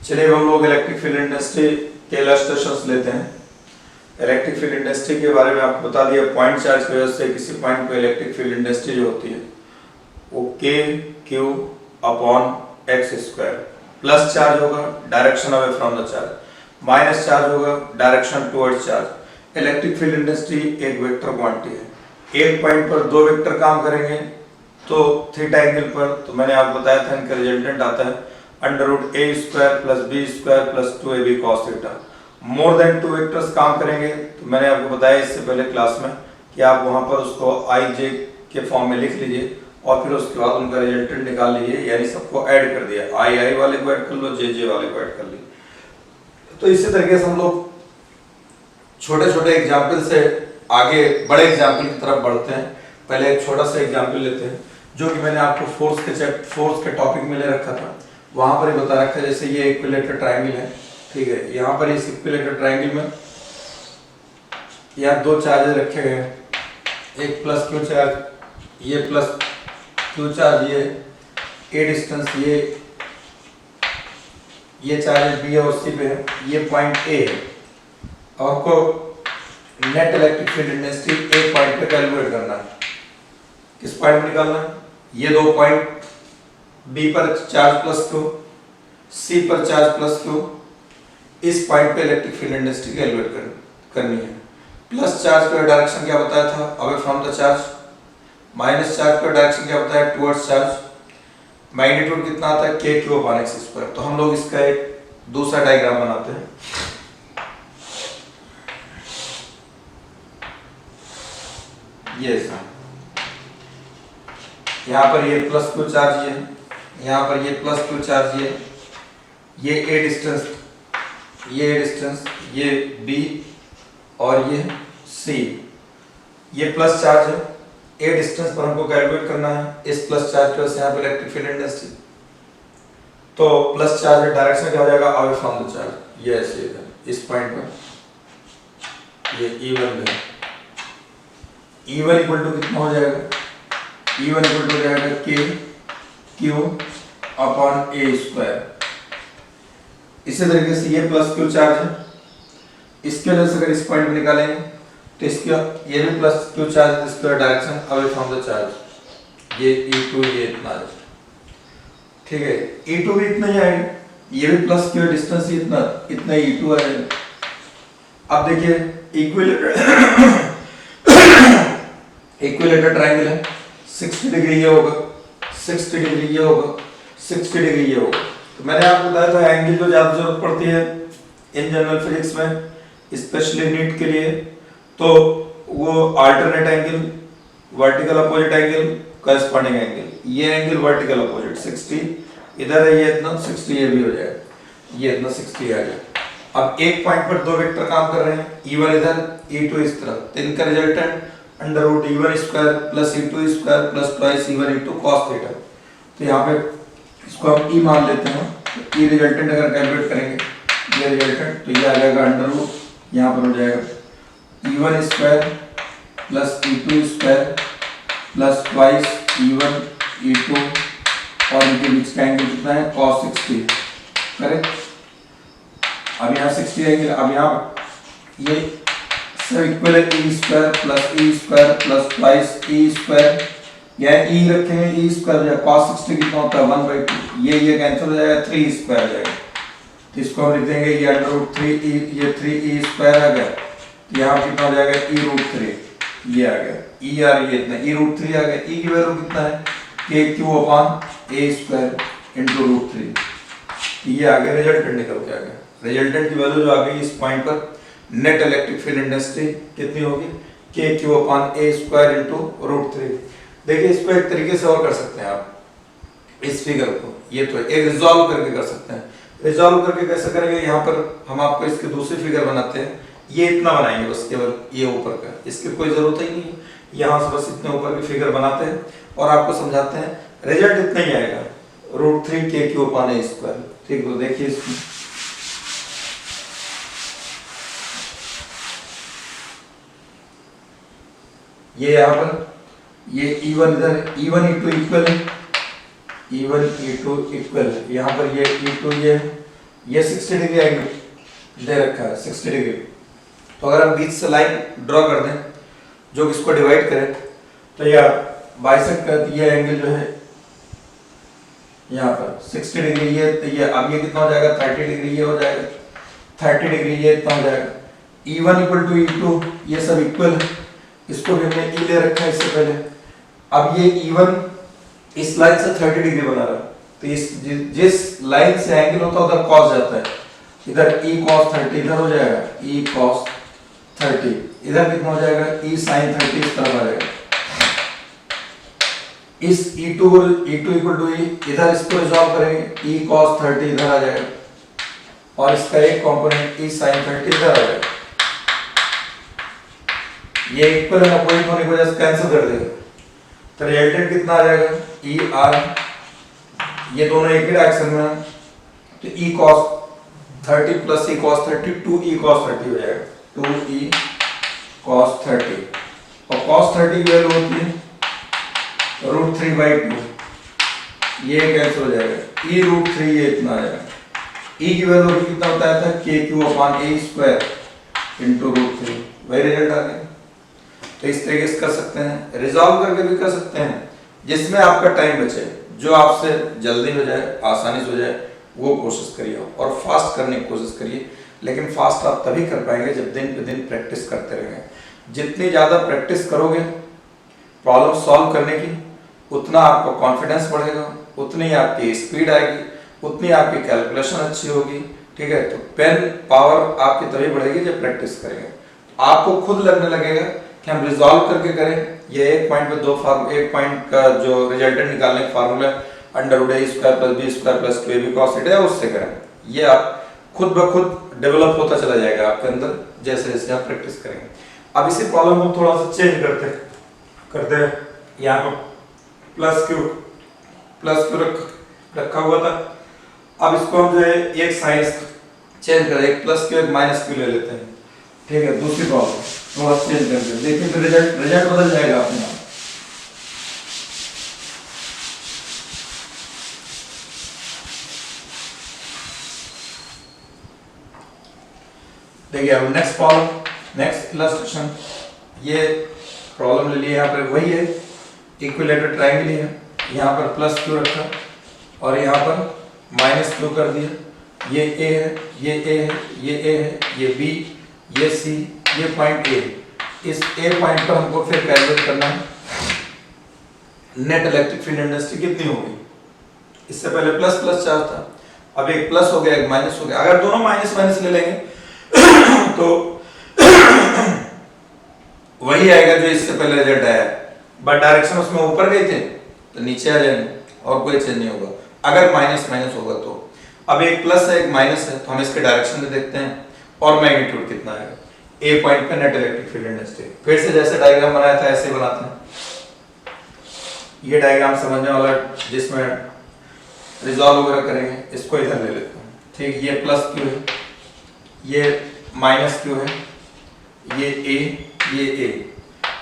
चलिए अब हम लोग इलेक्ट्रिक फील्ड इंडस्ट्री के इलस्ट्रेशंस लेते हैं। इलेक्ट्रिक फील्ड इंडस्ट्री के बारे में आपको बता दिया, पॉइंट चार्ज की वजह से किसी पॉइंट पे इलेक्ट्रिक फील्ड इंडस्ट्री जो होती है वो k q upon x square, plus charge होगा direction away from the charge, minus charge होगा direction towards charge. Electric field industry एक वेक्टर क्वांटिटी है, एक पॉइंट पर दो वेक्टर काम करेंगे तो थीटा एंगल पर, तो मैंने आपको बताया था इनका रिजल्टेंट आता है under root a square plus b square plus 2ab cos theta. More than two vectors काम करेंगे तो मैंने आपको बताया इससे पहले क्लास में कि आप वहां पर उसको आई जे के फॉर्म में लिख लीजिए और फिर उसके बाद उनका रिजल्टेंट निकाल लीजिए, यानी सबको ऐड कर दिया, आई वाले को ऐड कर लो, जे वाले को ऐड कर लीजिए। तो इसी तरीके से हम लोग छोटे छोटे एग्जाम्पल से आगे बड़े एग्जाम्पल की तरफ बढ़ते हैं। पहले एक छोटा सा एग्जाम्पल लेते हैं जो कि मैंने आपको फोर्स के टॉपिक में ले रखा था, वहां पर ही बता रखा है। जैसे ये इक्विलेटरल ट्रायंगल है, ठीक है, यहाँ पर इस इक्विलेटरल ट्रायंगल में यहाँ दो चार्जेस रखे गए हैं, एक प्लस क्यू चार्ज, ये प्लस क्यू चार्ज, ये ए डिस्टेंस, ये चार्ज बी और सी पे है, ये पॉइंट ए है। अब आपको नेट इलेक्ट्रिक फील्ड इंडस्ट्री एक पॉइंट पे कैलकुलेट करना है। किस पॉइंट में निकालना है? ये दो पॉइंट बी पर चार्ज प्लस क्यू, सी पर चार्ज प्लस क्यू, इस पॉइंट पे इलेक्ट्रिक फील्ड इंडस्ट्री कैलकुलेट करनी है। प्लस चार्ज का डायरेक्शन क्या बताया था? Away from the charge. Minus charge का डायरेक्शन क्या बताया? Towards charge. मैग्नीट्यूड कितना आता है? के क्यू अपॉन एक्स स्क्वायर। तो हम लोग इसका एक दूसरा डायग्राम बनाते हैं। ये यहाँ पर ये प्लस क्यू चार्ज, यहाँ पर ये प्लस क्यू चार्ज, ये ए डिस्टेंस, ये बी और ये सी, ये प्लस चार्ज है। ए डिस्टेंस पर हमको कैलकुलेट करना है इस प्लस चार्ज की वजह से यहाँ पर इलेक्ट्रिक फील्ड इंडस्ट्री। तो प्लस चार्ज डायरेक्शन क्या हो जाएगा? Away from the charge. ये ऐसे है इस पॉइंट पर, ये E1 है। E1 इक्वल टू कितना हो जाएगा? E1 इक्वल टू हो जाएगा के क्यू अपॉन ए स्क्वायर। इसी तरीके से ये प्लस क्यू चार्ज है, इसके वजह से अगर इस पॉइंट में निकालेंगे तो इसका ये भी प्लस क्यू चार्ज, इसका direction away from the charge. ये E2 ये इतना है, ठीक है, E2 भी इतना ही आएगा, ये भी प्लस क्यू डिस्टेंस इतना E2 आएगा। अब देखिए इक्विलेटरल ट्रायंगल है, 60 डिग्री ये होगा, 60 डिग्री ये होगा, 60 डिग्री ये होगा। तो मैंने आपको बताया था एंगल जो ज्यादा जरूरत पड़ती है इन जनरल फिजिक्स में, स्पेशली नीट के लिए, तो वो alternate angle, vertical opposite angle, corresponding angle. ये एंगल वर्टिकल अपोजिट 60 इधर है, ये इतना 60 ये भी हो जाएगा, ये इतना 60 आ जाएगा। अब एक पॉइंट पर दो वेक्टर काम कर रहे हैं, E1 इधर, E2 इस तरफ, तो इनका resultant under root E1 square plus E2 square plus twice E1 into cos theta. तो यहाँ पे इसको हम E मान लेते हैं, तो E रिजल्टेंट अगर कैलकुलेट करेंगे ये रिजल्टेंट, तो ये आ जाएगा अंडर रूट, यहाँ पर हो जाएगा E1 square plus E2 square plus twice E1 E2 और इनके बीच का एंगल कितना है? cos 60, correct. अब यहाँ 60 एंगल, अब यहाँ ये सब इक्वल है E square plus E square plus twice E square, यहाँ E रखेंगे E स्क्वायर या cos 60 कितना होता है? 1/2, ये कैंसिल हो जाएगा, 3 स्क्वायर आ जाएगा। तो इसको हम लिख देंगे ये अंडर रूट 3E, ये 3E स्क्वायर आ गया, यहाँ कितना हो जाएगा? E रूट 3, ये आ गया E आ रही है इतना, E रूट 3 आ गया। E की वैल्यू कितना है? के क्यू अपॉन ए स्क्वायर इंटू रूट 3, ये आ गया रिजल्टेंट निकल के आ गया। रिजल्टेंट की वैल्यू जो आ गई इस पॉइंट पर नेट इलेक्ट्रिक फील्ड इंडस्ट्री कितनी होगी? के क्यू अपॉन ए स्क्वायर इंटू रूट 3। देखिए इसको एक तरीके से और कर सकते हैं आप, इस फिगर को, ये तो एक रिजॉल्व करके कर सकते हैं। रिजॉल्व करके कैसे करेंगे? यहाँ पर हम आपको इसकी दूसरी फिगर बनाते हैं, ये इतना बनाएंगे बस, केवल ये ऊपर का, इसकी कोई जरूरत ही नहीं है, यहाँ से बस इतने ऊपर की फिगर बनाते हैं और आपको समझाते हैं, रिजल्ट इतना ही आएगा, रूट 3 के क्यू अपॉन ए स्क्वायर। ठीक, तो देखिए इसमें ये यहाँ पर ये E1 इधर, E1 E2 इक्वल है, E1 E2 इक्वल है, यहाँ पर ये E2 ये ये 60 डिग्री एंगल दे रखा है 60 डिग्री। तो अगर हम बीच से लाइन ड्रॉ कर दें जो कि इसको डिवाइड करे तो यह बाइसेक्ट कर, ये एंगल जो है यहाँ पर 60 डिग्री ये, तो ये अब ये कितना हो जाएगा 30 डिग्री ये हो जाएगा 30 डिग्री ये इतना हो जाएगा। E1 इक्वल टू E2 ये सब इक्वल है, इसको भी हमने E ले रखा है इससे पहले। अब ये E1 इस लाइन से 30 डिग्री बना रहा है, तो इस जिस लाइन से एंगल होता है उधर cos जाता है, इधर E cos 30 इधर हो जाएगा E cos 30, इधर कितना हो जाएगा E sin 30 इस तरफ आ जाएगा। इस E2 इक्वल टू E इधर इसको रिजॉल्व करेंगे E cos 30 इधर आ जाएगा और इसका एक कंपोनेंट E sin 30 इधर आ जाएगा। ये इक्वल है, अपोजिट होने की वजह से कैंसिल कर देगा, तो रिजल्टेंट कितना आ जाएगा E r, ये दोनों एक ही डायरेक्शन में है तो E cos 30 plus E cos 30 2E cos 30 हो जाएगा 2E cos 30 और cos 30 की वैल्यू होती है √3/2, ये कैंसिल हो जाएगा E √3 ये इतना आ जाएगा। E की वैल्यू भी कितना बताया था KQ/A² इंटू √3, वही रिजल्ट आ गया। तो इस तरीके से कर सकते हैं, रिजॉल्व करके भी कर सकते हैं, जिसमें आपका टाइम बचे, जो आपसे जल्दी हो जाए आसानी से हो जाए वो कोशिश करिए और फास्ट करने की कोशिश करिए। लेकिन फास्ट आप तभी कर पाएंगे जब दिन पे दिन प्रैक्टिस करते रहेंगे। जितनी ज़्यादा प्रैक्टिस करोगे प्रॉब्लम सॉल्व करने की, उतना आपका कॉन्फिडेंस बढ़ेगा, उतनी आपकी स्पीड आएगी, उतनी आपकी कैलकुलेशन अच्छी होगी। ठीक है, तो पेन पावर आपकी तभी बढ़ेगी जब प्रैक्टिस करेंगे। आपको खुद लगने लगेगा कि हम रिजॉल्व करके करें, ये एक पॉइंट पे एक पॉइंट का जो रिजल्टेंट निकालने का formula √a² + b² + 2ab cos θ है उससे करें। ये आप खुद ब खुद डेवलप होता चला जाएगा आपके अंदर जैसे जैसे आप प्रैक्टिस करेंगे। अब इसी प्रॉब्लम को थोड़ा सा चेंज करते हैं। यहाँ पर प्लस क्यू रखा हुआ था, अब इसको हम जो है एक साइन चेंज करें, एक प्लस क्यू एक माइनस क्यू ले लेते हैं। ठीक है, दूसरी प्रॉब्लम थोड़ा चेंज करके देखिए, फिर रिजल्ट बदल जाएगा अपने आप। देखिए अब नेक्स्ट प्रॉब्लम, नेक्स्ट इलस्ट्रेशन, ये प्रॉब्लम ले लिया, यहाँ पर वही है इक्विलेटरल ट्रायंगल है, यहाँ पर प्लस क्यू रखा और यहाँ पर माइनस क्यू कर दिया। ये ए है, ये ए है, ये ए है, ये बी, ये सी, ये पॉइंट ए। इस ए पॉइंट पर हमको फिर कैलकुलेट करना है नेट इलेक्ट्रिक फील्ड इंटेंसिटी कितनी होगी। इससे पहले प्लस प्लस चार्ज था, अब एक प्लस हो गया एक माइनस हो गया। अगर दोनों माइनस माइनस ले लेंगे तो वही आएगा जो इससे पहले रिजल्ट आया, बट डायरेक्शन उसमें ऊपर गए थे तो नीचे आ जाएंगे और कोई चेंज नहीं होगा अगर माइनस माइनस होगा तो। अब एक प्लस है एक माइनस है तो हम इसके डायरेक्शन में देखते हैं और मैग्नीट्यूड कितना है ए पॉइंट पे नेट इलेक्ट्रिक फील्ड इंटेंसिटी। फिर से जैसे डायग्राम बनाया था ऐसे बनाते हैं। ये डायग्राम समझने वाला जिसमें रिजॉल्व वगैरह करेंगे, इसको इधर ले लेते हैं। ठीक, ये प्लस क्यू है, ये माइनस क्यू है, ये ए,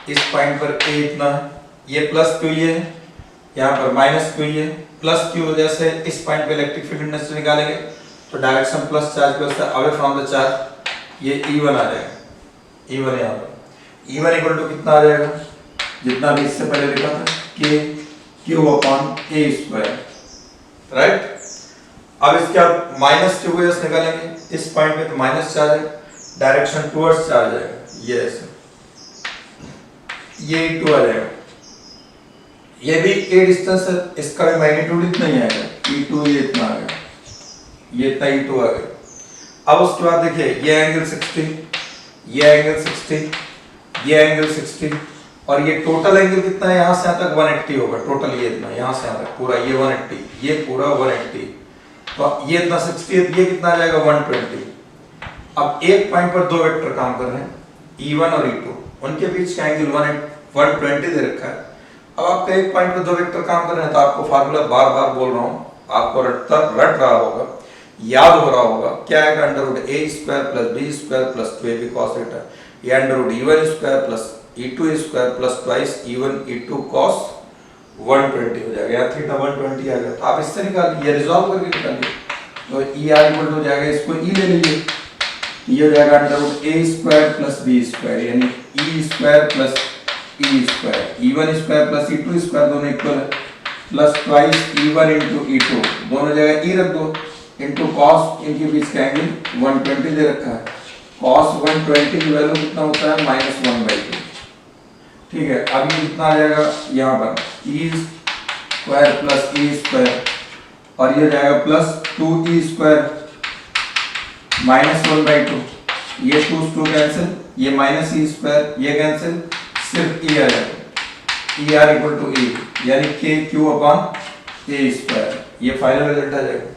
इस पॉइंट पर ए इतना है, ये प्लस क्यू ये है, यहाँ पर माइनस क्यू ये, प्लस क्यू वजह से इस पॉइंट पे इलेक्ट्रिक फील्ड इंटेंसिटी निकालेंगे तो direction plus charge plus away from the charge, ये E1 आ जाएगा। E1 यहाँ पर E1 इक्वल टू कितना आ जाएगा, जितना भी इससे पहले लिखा था KQ/A², राइट। अब इसके बाद माइनस क्यू वजह से निकालेंगे, इस पॉइंट पे तो माइनस चार्ज है, डायरेक्शन टुवर्ड्स चार्ज आएगा, ये ऐसे, ये E2 आ जाएगा। ये भी ए डिस्टेंस है, इसका भी मैग्नीट्यूड इतना ही आएगा, E2 ये इतना आ गया, ये इतना E2 आ गया। अब उसके बाद देखिए ये एंगल 60, ये एंगल 60, ये एंगल 60 और ये टोटल एंगल कितना है, यहाँ से यहाँ तक 180 होगा टोटल, ये इतना यहाँ से यहाँ तक पूरा ये 180, ये पूरा 180, तो ये इतना 60 है, ये कितना आ जाएगा 120। अब एक पॉइंट पर दो वेक्टर काम कर रहे हैं E1 और E2, उनके बीच का एंगल 120 दे रखा है। अब आपका एक पॉइंट पर दो वेक्टर काम कर रहे हैं तो आपको फार्मूला बार बार बोल रहा हूँ, आपको रट रहा होगा, याद हो रहा होगा, क्या है √A² + B² + 2ab cos θ, ये √E1² + E2² + twice E1 E2 cos 120 हो जाएगा, यहाँ थीटा 120 आ गया। तो आप इससे निकालिए, ये रिजॉल्व करके निकालिए, तो ई आर इक्वल टू हो जाएगा, इसको ई ले लीजिए, ये हो जाएगा under root a square plus b square, यानी E square plus E square, E one square plus E two square दोनों इक्वल है, plus twice E one into E two, दोनों जगह ई रख दो, इंटू कॉस, इनके बीच का एंगल 120 दे रखा है, कॉस 120 की वैल्यू कितना होता है -1/2। ठीक है, अब ये कितना आ जाएगा यहाँ पर ई स्क्वायर प्लस ई स्क्वायर, और ये हो जाएगा प्लस 2e स्क्वायर -1/2, ये 2 कैंसिल, ये माइनस ई स्क्वायर ये कैंसिल, सिर्फ ई आ जाएगा, ई आर इक्वल टू ई, यानी के क्यू अपॉन ए स्क्वायर, ये फाइनल रिजल्ट आ जाएगा।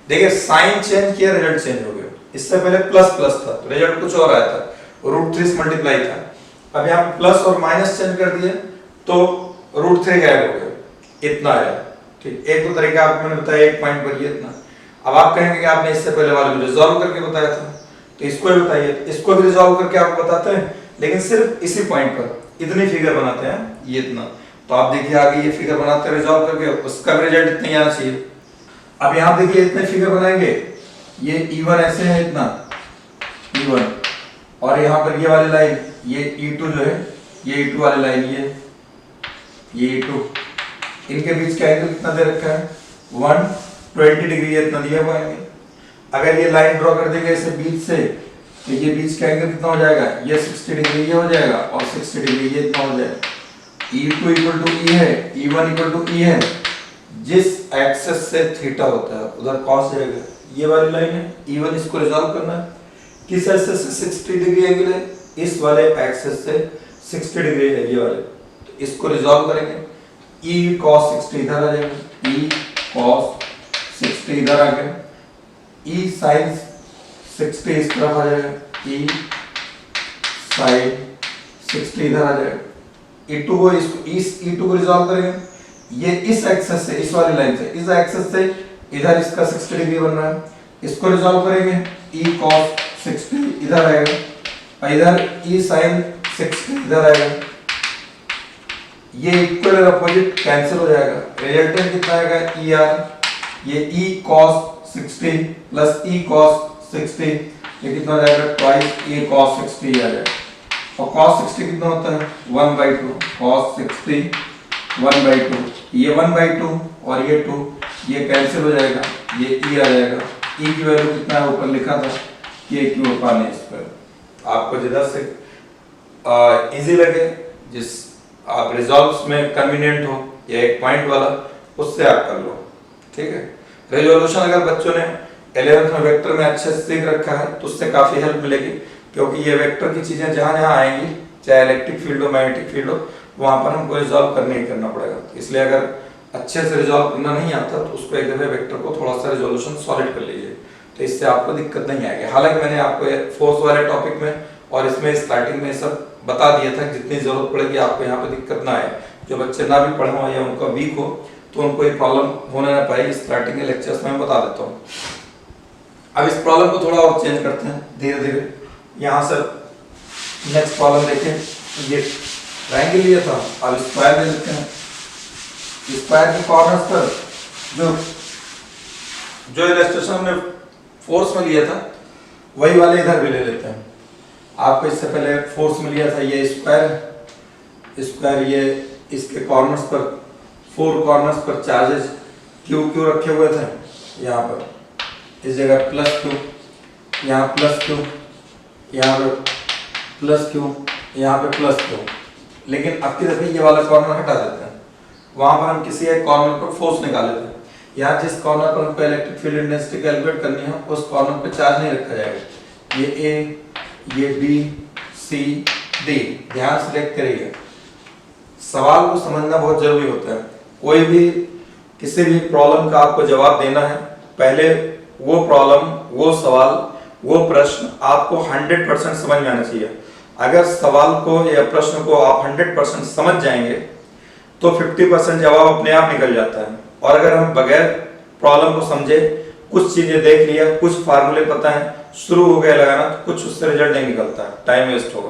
देखिए साइन चेंज किया, रिजल्ट चेंज हो गया, इससे पहले प्लस प्लस था तो रिजल्ट कुछ और आया था, √3 से मल्टीप्लाई था, अब यहाँ प्लस और माइनस चेंज कर दिए तो √3 गायब हो गया, इतना आया। ठीक, एक तो तरीका आपको मैंने बताया, एक पॉइंट पर ये इतना। अब आप कहेंगे कि आपने इससे पहले वाले में रिजॉल्व करके बताया था, तो इसको भी बताइए, इसको भी रिजॉल्व करके आपको बताते हैं, लेकिन सिर्फ इसी पॉइंट पर इतनी फिगर बनाते हैं, ये इतना। तो आप देखिए आगे ये फिगर बनाते हैं रिजॉल्व करके, उसका भी रिजल्ट इतना ही आना चाहिए। अब यहाँ देखिए इतने फिगर बनाएंगे, ये E1 ऐसे है इतना E1, और यहाँ पर ये वाली लाइन, ये E2 जो है, ये E2 वाली लाइन, ये E2, इनके बीच का एंगल कितना दे रखा है 120 डिग्री, इतना दिया हुआ है। अगर ये लाइन ड्रॉ कर देंगे इसे बीच से, तो ये बीच का एंगल कितना हो जाएगा, ये 60 डिग्री ये हो जाएगा, और 60 डिग्री ये इतना हो जाएगा। E2 इक्वल टू E है, E1 इक्वल टू E है, जिस एक्सेस से थीटा होता है उधर कॉस जाएगा, ये वाली लाइन है E1, इसको रिजॉल्व करना है, किस एक्सेस से 60 डिग्री एंगल है, इस वाले एक्सेस से 60 डिग्री है ये वाले, तो इसको रिजॉल्व करेंगे, E cos 60 इधर आ जाएगा, E cos 60 इधर आ गया, E sin 60 इस तरफ आ जाएगा, E sin 60 इधर आ जाएगा। E2 को E2 को रिजॉल्व करेंगे, ये इस एक्सेस से, इस वाली लाइन से, इस एक्सेस से इधर इसका 60 डिग्री बन रहा है, इसको रिजॉल्व करेंगे, E cos 60 इधर आएगा, और इधर E sin 60 इधर आएगा, ये इक्वल और अपोजिट कैंसिल हो जाएगा, रिजल्टेंट कितना आएगा ER, ये E cos 60 plus E cos 60, ये कितना हो जाएगा ट्वाइस E cos 60 आ जाएगा, और cos 60 कितना होता है 1/2, cos 60 1/2, ये 1/2 और ये 2, ये कैंसिल हो जाएगा, ये E आ जाएगा, E की वैल्यू कितना है ऊपर लिखा था KQ अपॉन A स्क्वायर। आपको जिधर से इजी लगे, जिस आप रिजॉल्व्स में कन्वीनियंट हो, या एक पॉइंट वाला, उससे आप कर लो। ठीक है, रेजोल्यूशन अगर बच्चों ने 11th में वेक्टर में अच्छे से सीख रखा है तो उससे काफी हेल्प मिलेगी, क्योंकि ये वेक्टर की चीजें जहां जहां आएंगी, चाहे इलेक्ट्रिक फील्ड हो मैग्नेटिक फील्ड हो, वहां पर हमको रिजॉल्व करने ही करना पड़ेगा। इसलिए अगर अच्छे से रिजॉल्व करना नहीं आता तो उसको एक दफे वेक्टर को थोड़ा सा रिजोल्यूशन सॉलिड कर लीजिए, तो इससे आपको दिक्कत नहीं आएगी। हालांकि मैंने आपको फोर्स वाले टॉपिक में और इसमें स्टार्टिंग में सब बता दिया था, जितनी जरूरत पड़ेगी आपको यहाँ पे दिक्कत ना आए, जो बच्चे ना भी पढ़े हो या उनका वीक हो तो उनको ये प्रॉब्लम होने ना पाए, स्टार्टिंग के लेक्चर्स में मैं बता देता हूँ। अब इस प्रॉब्लम को थोड़ा और चेंज करते हैं धीरे धीरे। यहाँ से नेक्स्ट प्रॉब्लम देखें, ये ट्रायंगल लिया था, अब स्क्वायर ले लेते हैं। स्क्वायर के कॉर्नर्स पर जो इलस्ट्रेशन हमने फोर्स में लिया था वही वाले इधर भी ले लेते हैं। आपको इससे पहले फोर्स में लिया था ये स्क्वायर, ये इसके कॉर्नर्स पर, 4 कॉर्नर्स पर चार्जेस क्यू रखे हुए थे, यहाँ पर इस जगह +q, यहाँ +q, यहाँ पे +q, यहाँ पे +q। लेकिन अब की दफे ये वाला कॉर्नर हटा देते हैं, वहां पर हम किसी एक कॉर्नर पर फोर्स निकाल लेते हैं। यहाँ जिस कॉर्नर पर हमको इलेक्ट्रिक फील्ड इंटेंसिटी कैलकुलेट करनी है उस कॉर्नर पर चार्ज नहीं रखा जाएगा। ये A, ये B, C, D, ध्यान से देख करिए, सवाल को समझना बहुत जरूरी होता है। कोई भी किसी भी प्रॉब्लम का आपको जवाब देना है, पहले वो प्रॉब्लम, वो सवाल, वो प्रश्न आपको 100% समझ में आना चाहिए। अगर सवाल को या प्रश्न को आप 100% समझ जाएंगे तो 50% जवाब अपने आप निकल जाता है। और अगर हम बगैर प्रॉब्लम को समझे कुछ चीजें देख लिया, कुछ फार्मूले पता है, शुरू हो गया लगाना, तो कुछ उससे रिजल्ट नहीं निकलता है, टाइम वेस्ट होगा।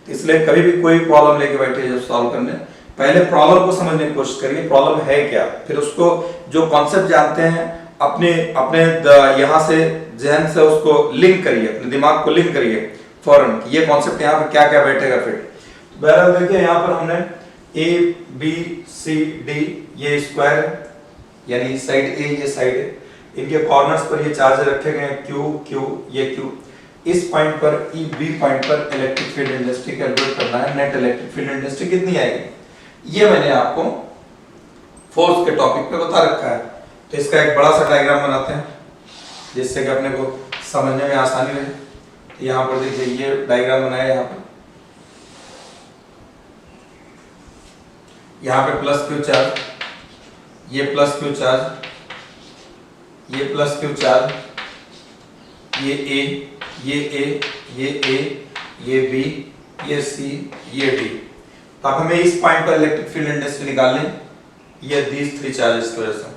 तो इसलिए कभी भी कोई प्रॉब्लम लेके बैठे जब सॉल्व करने, पहले प्रॉब्लम को समझने की कोशिश करिए, प्रॉब्लम है क्या, फिर उसको जो कॉन्सेप्ट जानते हैं अपने अपने यहाँ से जहन से उसको लिंक करिए, अपने दिमाग को लिंक करिए फौरन, ये कॉन्सेप्ट यहाँ पर क्या क्या बैठेगा फिट। बहरहाल देखिए यहाँ पर हमने ए बी सी डी ये स्क्वायर यानी साइड ए ये साइड है, इनके कॉर्नर्स पर ये चार्ज रखे गए हैं क्यू क्यू ये क्यू। इस पॉइंट पर ई बी पॉइंट पर इलेक्ट्रिक फील्ड इंटेंसिटी कैलकुलेट करना है। नेट इलेक्ट्रिक फील्ड इंटेंसिटी कितनी आएगी ये मैंने आपको फोर्स के टॉपिक पे बता रखा है। तो इसका एक बड़ा सा डायग्राम बनाते हैं जिससे कि अपने को समझने में आसानी रहे। तो यहाँ पर देखिए ये डायग्राम बनाया, यहाँ पे प्लस क्यू चार्ज, ये प्लस क्यू चार्ज, ये प्लस क्यू चार्ज, ये ए, ये ए, ये ए, ये बी, ये सी, ये डी। अब हमें इस पॉइंट पर इलेक्ट्रिक फील्ड इंटेंसिटी निकालनी, ये दीज थ्री चार्जेस की वजह से।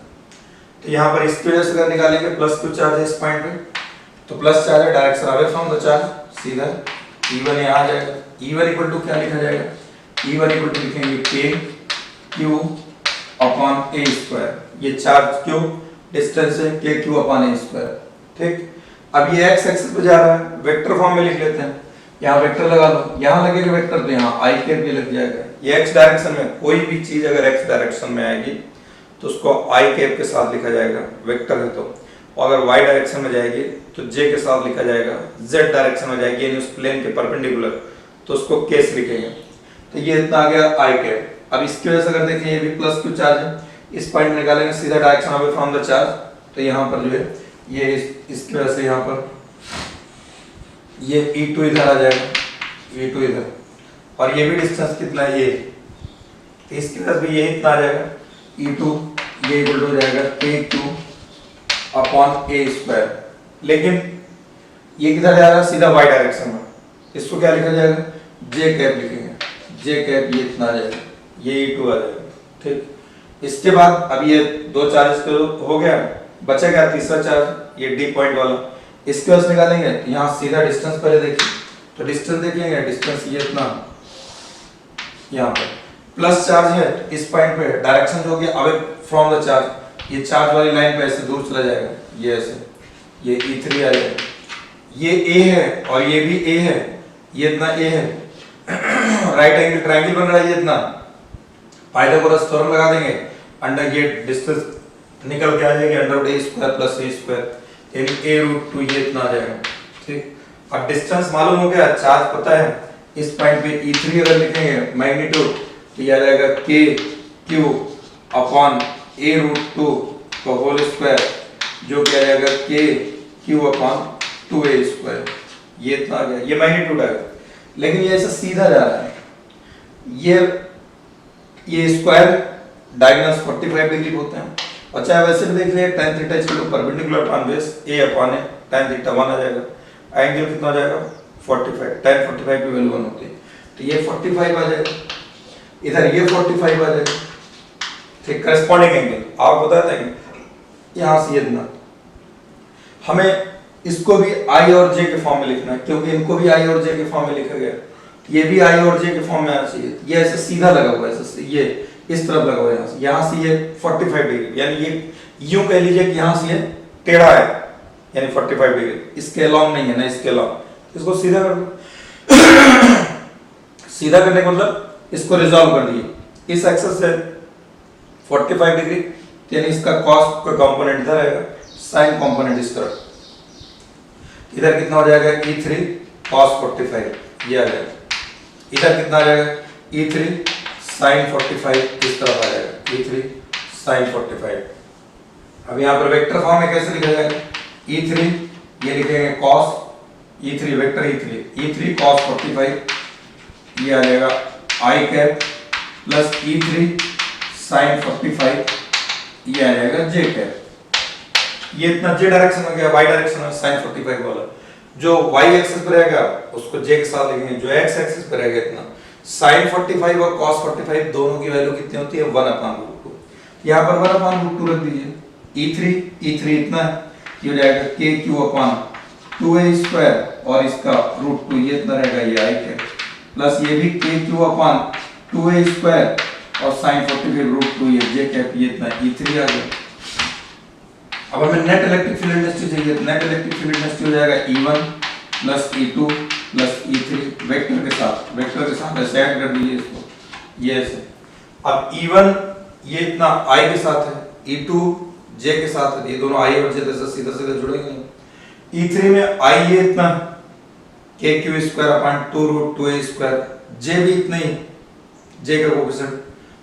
तो यहाँ पर इसकी वजह से अगर निकालेंगे प्लस क्यू चार्ज है इस पॉइंट पे, तो प्लस चार्ज है direction away from the charge, सीधा E1 यहाँ आ जाएगा। E1 इक्वल टू क्या लिखा जाएगा, E1 इक्वल टू लिखेंगे K Q upon A square, ये चार्ज क्यू डिस्टेंस है K Q upon A square. ठीक, अब ये x एक्सिस पे जा रहा है, वेक्टर फॉर्म में लिख लेते हैं, यहाँ वेक्टर लगा लो, यहाँ लगेगा वेक्टर तो यहाँ i कैप भी लग जाएगा। ये x डायरेक्शन में कोई भी चीज अगर x डायरेक्शन में आएगी तो उसको i कैप के साथ लिखा जाएगा, वेक्टर है तो। और अगर y डायरेक्शन में जाएगी तो j के साथ लिखा जाएगा, z डायरेक्शन में जाएगी यानी उस प्लेन के परपेंडिकुलर तो उसको k से लिखेंगे। तो ये इतना आ गया i कैप। अब इसकी वजह से अगर देखें ये भी प्लस क्यू चार्ज है, इस पॉइंट में निकालेंगे सीधा direction away from the charge, तो यहाँ पर जो है ये इसकी वजह से यहाँ पर ये E2 इधर आ जाएगा, E2 इधर, और ये भी डिस्टेंस कितना है ये, इसकी वजह से ये इतना आ जाएगा E2, ये इक्वल हो जाएगा KQ अपॉन A स्क्वायर। लेकिन ये किधर जा रहा है, सीधा y डायरेक्शन में, इसको क्या लिखा जाएगा, J कैप लिखेंगे, J कैप ये इतना आ जाएगा, ये E2 आ जाएगा। ठीक, इसके बाद अब ये दो चार्जेस हो गया, बचेगा तीसरा चार्ज ये D पॉइंट वाला, इसके वजह से निकालेंगे। तो यहाँ सीधा डिस्टेंस पहले देखिए, तो डिस्टेंस देखेंगे, डिस्टेंस ये इतना, यहाँ पर प्लस चार्ज है इस पॉइंट पे, डायरेक्शन हो गया अवे फ्रॉम द चार्ज, ये चार्ज वाली लाइन पे ऐसे दूर चला जाएगा, ये ऐसे, ये E3 आ जाएगा, ये A है और ये भी A है, ये इतना A है, राइट एंगल ट्रायंगल बन रहा है, ये इतना, पाइथागोरस थ्योरम लगा देंगे, अंडर ये डिस्टेंस निकल के आ जाएगी under A square plus A square यानी A रूट 2 ये इतना आ जाएगा। ठीक, अब डिस्टेंस मालूम हो गया, चार्ज पता है, इस पॉइंट पे E3 अगर लिखेंगे मैग्नीट्यूड तो ये आ जाएगा K Q upon A root 2 का होल स्क्वायर, जो क्या आ जाएगा K Q upon 2A square, ये इतना आ गया, ये मैग्नीट्यूड आ गया। लेकिन ये ऐसा सीधा जा रहा है, ये स्क्वायर डायगोनल्स 45 डिग्री होते हैं, और चाहे वैसे भी देख लिया tan theta equal to perpendicular upon base A upon A, tan theta 1 आ जाएगा, एंगल कितना आ जाएगा 45, tan 45 की वैल्यू 1 होती है, तो ये 45 आ जाएगा, इधर ये 45 आ जाएगा। ठीक, करस्पॉन्डिंग एंगल आप बताते हैं यहाँ से इतना, हमें इसको भी I और J के फॉर्म में लिखना है, क्योंकि इनको भी I और J के फॉर्म में लिखा गया, ये भी I और J के फॉर्म में आना चाहिए। ये ऐसे सीधा लगा हुआ है, ऐसे ये इस तरफ लगा हुआ है, यहाँ से ये 45 डिग्री, यानी ये यूं कह लीजिए कि यहाँ से ये टेढ़ा है यानी 45 डिग्री, इसके अलोंग नहीं है ना, इसके अलोंग, इसको सीधा कर दो। सीधा करने का मतलब इसको रिजॉल्व कर दिए, इस एक्सिस से 45 डिग्री यानी इसका cos का कंपोनेंट इधर आएगा, sin कंपोनेंट इस तरफ, इधर कितना हो जाएगा E3 cos 45 ये आ जाएगा, इधर कितना आ जाएगा E3 sin 45 इस तरफ आ जाएगा, E3 sin 45। अब यहाँ पर वेक्टर फॉर्म में कैसे लिखा जाएगा, E3 ये लिखेंगे cos E3 vector E3 cos 45 ये आ जाएगा I cap plus E3 sin 45 ये आ जाएगा J कैप। ये इतना J डायरेक्शन में गया, Y डायरेक्शन में sin 45 वाला, जो Y एक्सिस पर रहेगा उसको J के साथ लिखेंगे, जो X एक्सिस पर रहेगा इतना। sin 45 और cos 45 दोनों की वैल्यू कितनी होती है 1/√2, यहाँ पर 1/√2 रख दीजिए। E3 इतना है, ये हो जाएगा KQ अपॉन 2A स्क्वायर और इसका √2 ये इतना रहेगा, ये I कैप प्लस ये भी KQ अपॉन 2A स्क्वायर और sin 45 √2 ये J कैप, ये इतना E3 आ गया। अब हमें नेट इलेक्ट्रिक फील्ड इंटेंसिटी चाहिए। नेट इलेक्ट्रिक फील्ड इंटेंसिटी हो जाएगा E1 plus E2 plus E3 vector के साथ ऐसे ऐड कर दीजिए इसको, ये ऐसे। अब E1 ये इतना I के साथ है, E2 J के साथ है, ये दोनों I और J से सीधा सीधा जुड़ेंगे नहीं। E3 में I ये इतना KQ square upon 2 root 2A square, J भी इतना ही, J का कोएफिशिएंट,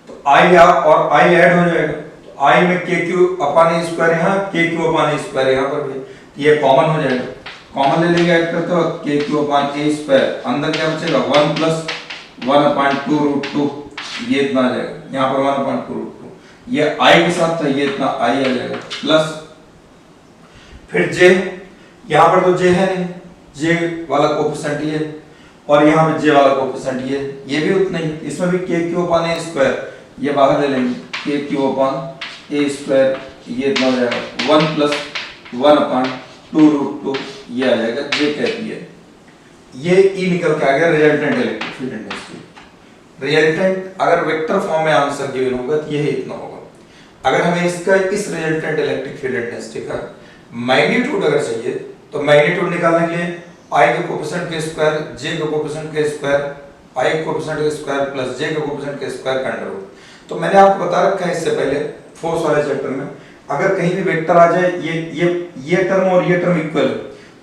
तो I और I ऐड हो जाएगा, तो I में KQ अपॉन A स्क्वायर यहाँ, KQ अपॉन A स्क्वायर यहाँ पर भी, ये कॉमन हो जाएगा। कॉमन ले लेंगे ऐड करते वक्त KQ अपॉन A स्क्वायर, अंदर क्या बचेगा 1 प्लस 1 अपॉन 2 रूट 2, ये इतना आ जाएगा, यहाँ पर 1 अपॉन 2 रूट 2, ये I के साथ था, ये इतना I आ जाएगा, प्लस फिर J, यहाँ पर तो J है नहीं, J वाला कोएफिशिएंट ये, और यहाँ पे J वाला कोएफिशिएंट ये भी उतना ही, इसमें भी KQ अपॉन A स्क्वायर, ये बाहर ले लेंगे, KQ अपॉन A स्क्वायर, ये इतना हो जाएगा 1 प्लस 1 अपॉन 2 रूट 2, ये आ जाएगा J कहती है। ये E निकल के आ गया resultant electric field intensity. Resultant अगर वेक्टर फॉर्म में आंसर गिवन होगा तो ये इतना होगा। अगर हमें इसका इस रिजल्टेंट इलेक्ट्रिक फील्ड इंटेंसिटी का मैग्नीट्यूड अगर चाहिए तो मैग्नीट्यूड निकालने के लिए I के कोएफिशिएंट के स्क्वायर, J के कोएफिशिएंट के स्क्वायर, I के कोएफिशिएंट के स्क्वायर प्लस J के कोएफिशिएंट के स्क्वायर का अंडर रूट। तो मैंने आपको बता रखा है इससे पहले फोर्स वाले चैप्टर में, अगर कहीं भी वेक्टर आ जाए ये टर्म और ये टर्म इक्वल है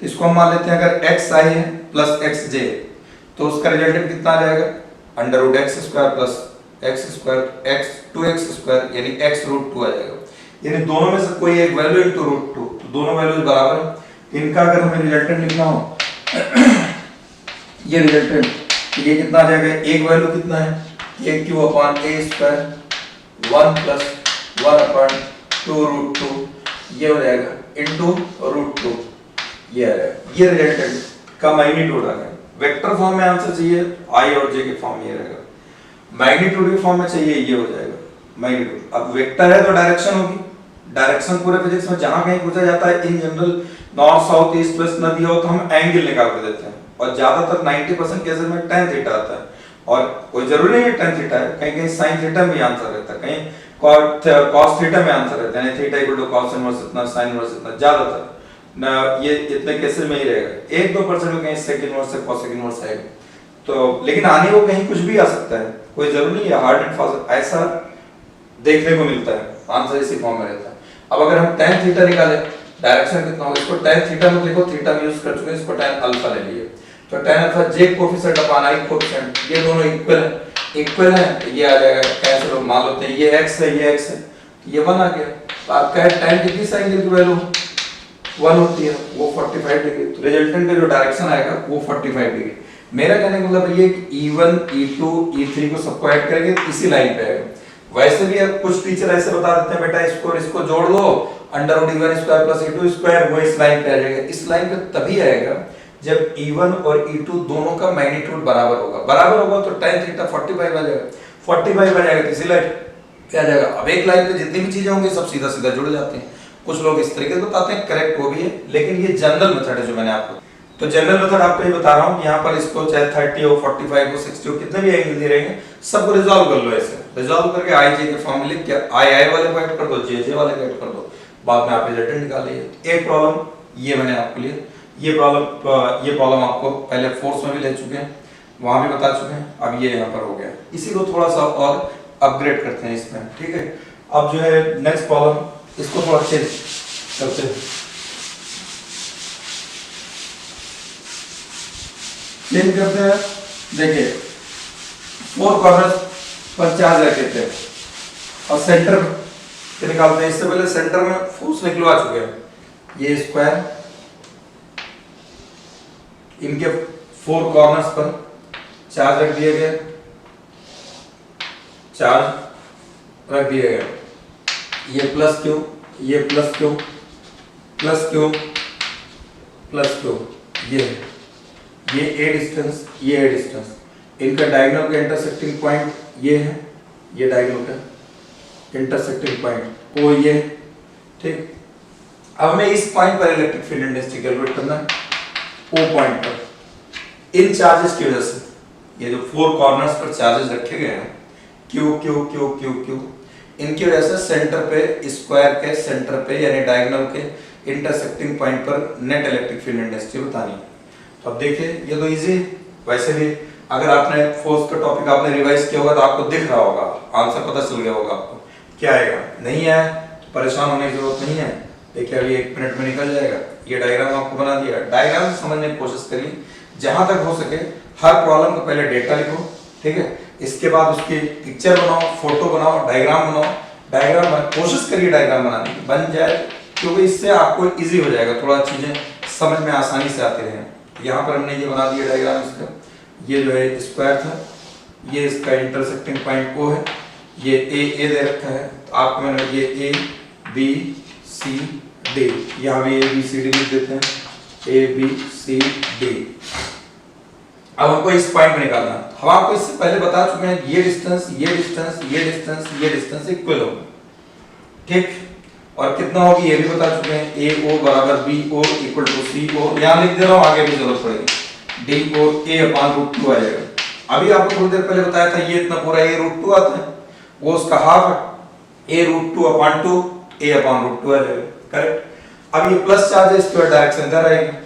तो इसको हम मान लेते हैं अगर xi है प्लस xj तो उसका रिजल्टेंट कितना आ जाएगा under root x square plus x square x 2x square यानी x रूट 2 आ जाएगा। यानी दोनों में से कोई एक वैल्यू इनटू रूट 2, तो दोनों वैल्यूज बराबर है। इनका अगर हमें रिजल्टेंट लिखना हो ये रिजल्टेंट, तो ये कितना आ जाएगा, एक वैल्यू कितना है KQ upon A square 1 plus 1 upon 2 root 2, ये हो जाएगा इनटू रूट 2, ये आ जाएगा। ये रिजल्टेंट का मैग्नीट्यूड आ गया। वेक्टर फॉर्म में आंसर चाहिए I और J के फॉर्म में ये रहेगा, मैग्नीट्यूड के फॉर्म में चाहिए ये हो जाएगा मैग्नीट्यूड। अब वेक्टर है तो डायरेक्शन होगी, डायरेक्शन पूरे फिजिक्स में जहां कहीं पूछा जाता है in general north south east west न दिया हो तो हम एंगल निकाल के देते हैं, और ज्यादातर 90% केसेस में tan थीटा आता है, और कोई जरूरी नहीं है tan थीटा है, कहीं कहीं sin थीटा में भी आंसर रहता है, कहीं cos थीटा में आंसर रहता है, theta equal to cos inverse इतना sin इनवर्स इतना, ज्यादातर ना ये इतने केसेस में ही रहेगा। 1-2% में कहीं sec इनवर्स से cos इनवर्स आएगा, तो लेकिन आने को कहीं कुछ भी आ सकता है, कोई जरूरी नहीं है हार्ड एंड फास्ट, ऐसा देखने को मिलता है, आंसर इसी फॉर्म में रहता है। अब अगर हम tan थीटा निकाले डायरेक्शन कितना होगा, इसको tan थीटा में देखो, थीटा में यूज कर चुके हैं, इसको tan अल्फा ले लिए, तो tan alpha J coefficient upon I coefficient, ये दोनों इक्वल है, तो ये आ जाएगा कैंसिल हो, मान लेते हैं ये x है ये x है, तो ये 1 आ गया। तो आपका tan कितनी साइन की वैल्यू 1 होती है, वो 45 डिग्री, तो रिजल्टेंट का जो डायरेक्शन आएगा वो 45 डिग्री। मेरा कहने का मतलब ये कि E1 E2 E3 को सबको ऐड करेंगे तो इसी लाइन पे आएगा। वैसे भी अब कुछ टीचर ऐसे बता देते हैं बेटा इसको जोड़ दो under root E1 square plus E2 square, वो इस लाइन पे आ जाएगा। इस लाइन पे तभी आएगा जब E1 और E2 दोनों का मैग्नीट्यूड बराबर होगा तो tan थीटा 45 आ जाएगा, 45 आ जाएगा तो इसी लाइन पे आ जाएगा। अब एक लाइन पे जितनी भी चीजें होंगी सब सीधा सीधा जुड़ जाते हैं। कुछ लोग इस तरीके से बताते हैं, करेक्ट वो भी है, लेकिन ये जनरल मेथड है जो मैंने आपको, तो जनरल मेथड आपको ये बता रहा हूँ। यहाँ पर इसको चाहे 30 हो 45 हो 60 हो कितने भी एंगल दे रहेंगे सबको रिजॉल्व कर लो, ऐसे रिजॉल्व करके I J के फॉर्म में लिख के I वाले को ऐड कर दो, J वाले को ऐड कर दो, बाद में आप रिजल्टेंट निकाल लीजिए। एक प्रॉब्लम ये मैंने आपके लिए, ये प्रॉब्लम आपको पहले फोर्स में भी ले चुके हैं, वहां भी बता चुके हैं, अब ये यहाँ पर हो गया। इसी को थोड़ा सा और अपग्रेड करते हैं इसमें, ठीक है। अब जो है नेक्स्ट प्रॉब्लम, इसको थोड़ा चेंज करते हैं, देखिए 4 कॉर्नर्स पर चार्ज रखे थे और सेंटर पे निकालते हैं। इससे पहले सेंटर में फोर्स निकलवा चुके हैं, ये स्क्वायर इनके 4 कॉर्नर्स पर चार्ज रख दिए गए, चार्ज रख दिए गए, ये प्लस क्यू, ये plus Q plus Q plus Q, ये ए डिस्टेंस, ये ए डिस्टेंस, इनका डायगोनल का इंटरसेक्टिंग पॉइंट ये है, ये डायगोनल का इंटरसेक्टिंग पॉइंट ओ ये, ठीक। अब हमें इस पॉइंट पर इलेक्ट्रिक फील्ड इंटेंसिटी कैलकुलेट करना है, ओ पॉइंट पर। इन चार्जेस की वजह से ये जो 4 कॉर्नर्स पर चार्जेस रखे गए हैं Q Q Q Q Q, इनकी वजह से सेंटर पे, स्क्वायर के सेंटर पे यानी डायगोनल के इंटरसेक्टिंग पॉइंट पर नेट इलेक्ट्रिक फील्ड इंटेंसिटी बतानी है। तो अब देखिए ये तो इजी, वैसे भी अगर आपने फोर्स का टॉपिक आपने रिवाइज किया होगा तो आपको दिख रहा होगा, आंसर पता चल गया होगा आपको क्या आएगा। नहीं है तो परेशान होने की जरूरत नहीं है। देखिए अभी 1 मिनट में निकल जाएगा। ये डायग्राम आपको बना दिया, डायग्राम समझने की कोशिश करिए जहां तक हो सके। हर प्रॉब्लम का पहले डेटा लिखो, ठीक है, इसके बाद उसकी पिक्चर बनाओ, फोटो बनाओ, डायग्राम बनाओ। डायग्राम कोशिश करिए डायग्राम बनाने की, बन जाए, क्योंकि इससे आपको इजी हो जाएगा, थोड़ा चीजें समझ में आसानी से आती रहें। यहाँ पर हमने ये बना दिया डायग्राम इसका, ये जो है स्क्वायर था, ये इसका इंटरसेक्टिंग पॉइंट O है, ये ए दे रखा है, तो आपको मैंने ये A B C D, यहाँ भी A B C D लिख देते हैं, A B C D। अब हमको इस पॉइंट में निकालना है। हम आपको इससे पहले बता चुके हैं ये डिस्टेंस, ये डिस्टेंस, ये डिस्टेंस, ये डिस्टेंस इक्वल होगा, ठीक, और कितना होगी ये भी बता चुके हैं। AO बराबर BO इक्वल टू CO, यहाँ लिख दे रहा हूँ, आगे भी जरूरत पड़ेगी, DO A/√2 आएगा। अभी आपको थोड़ी देर पहले बताया था ये इतना पूरा A√2 आता है, वो उसका हाफ है, A√2/2 A/√2 आएगा, करेक्ट। अब ये प्लस चार्ज है, इसकी ओर डायरेक्शन इधर आएगी,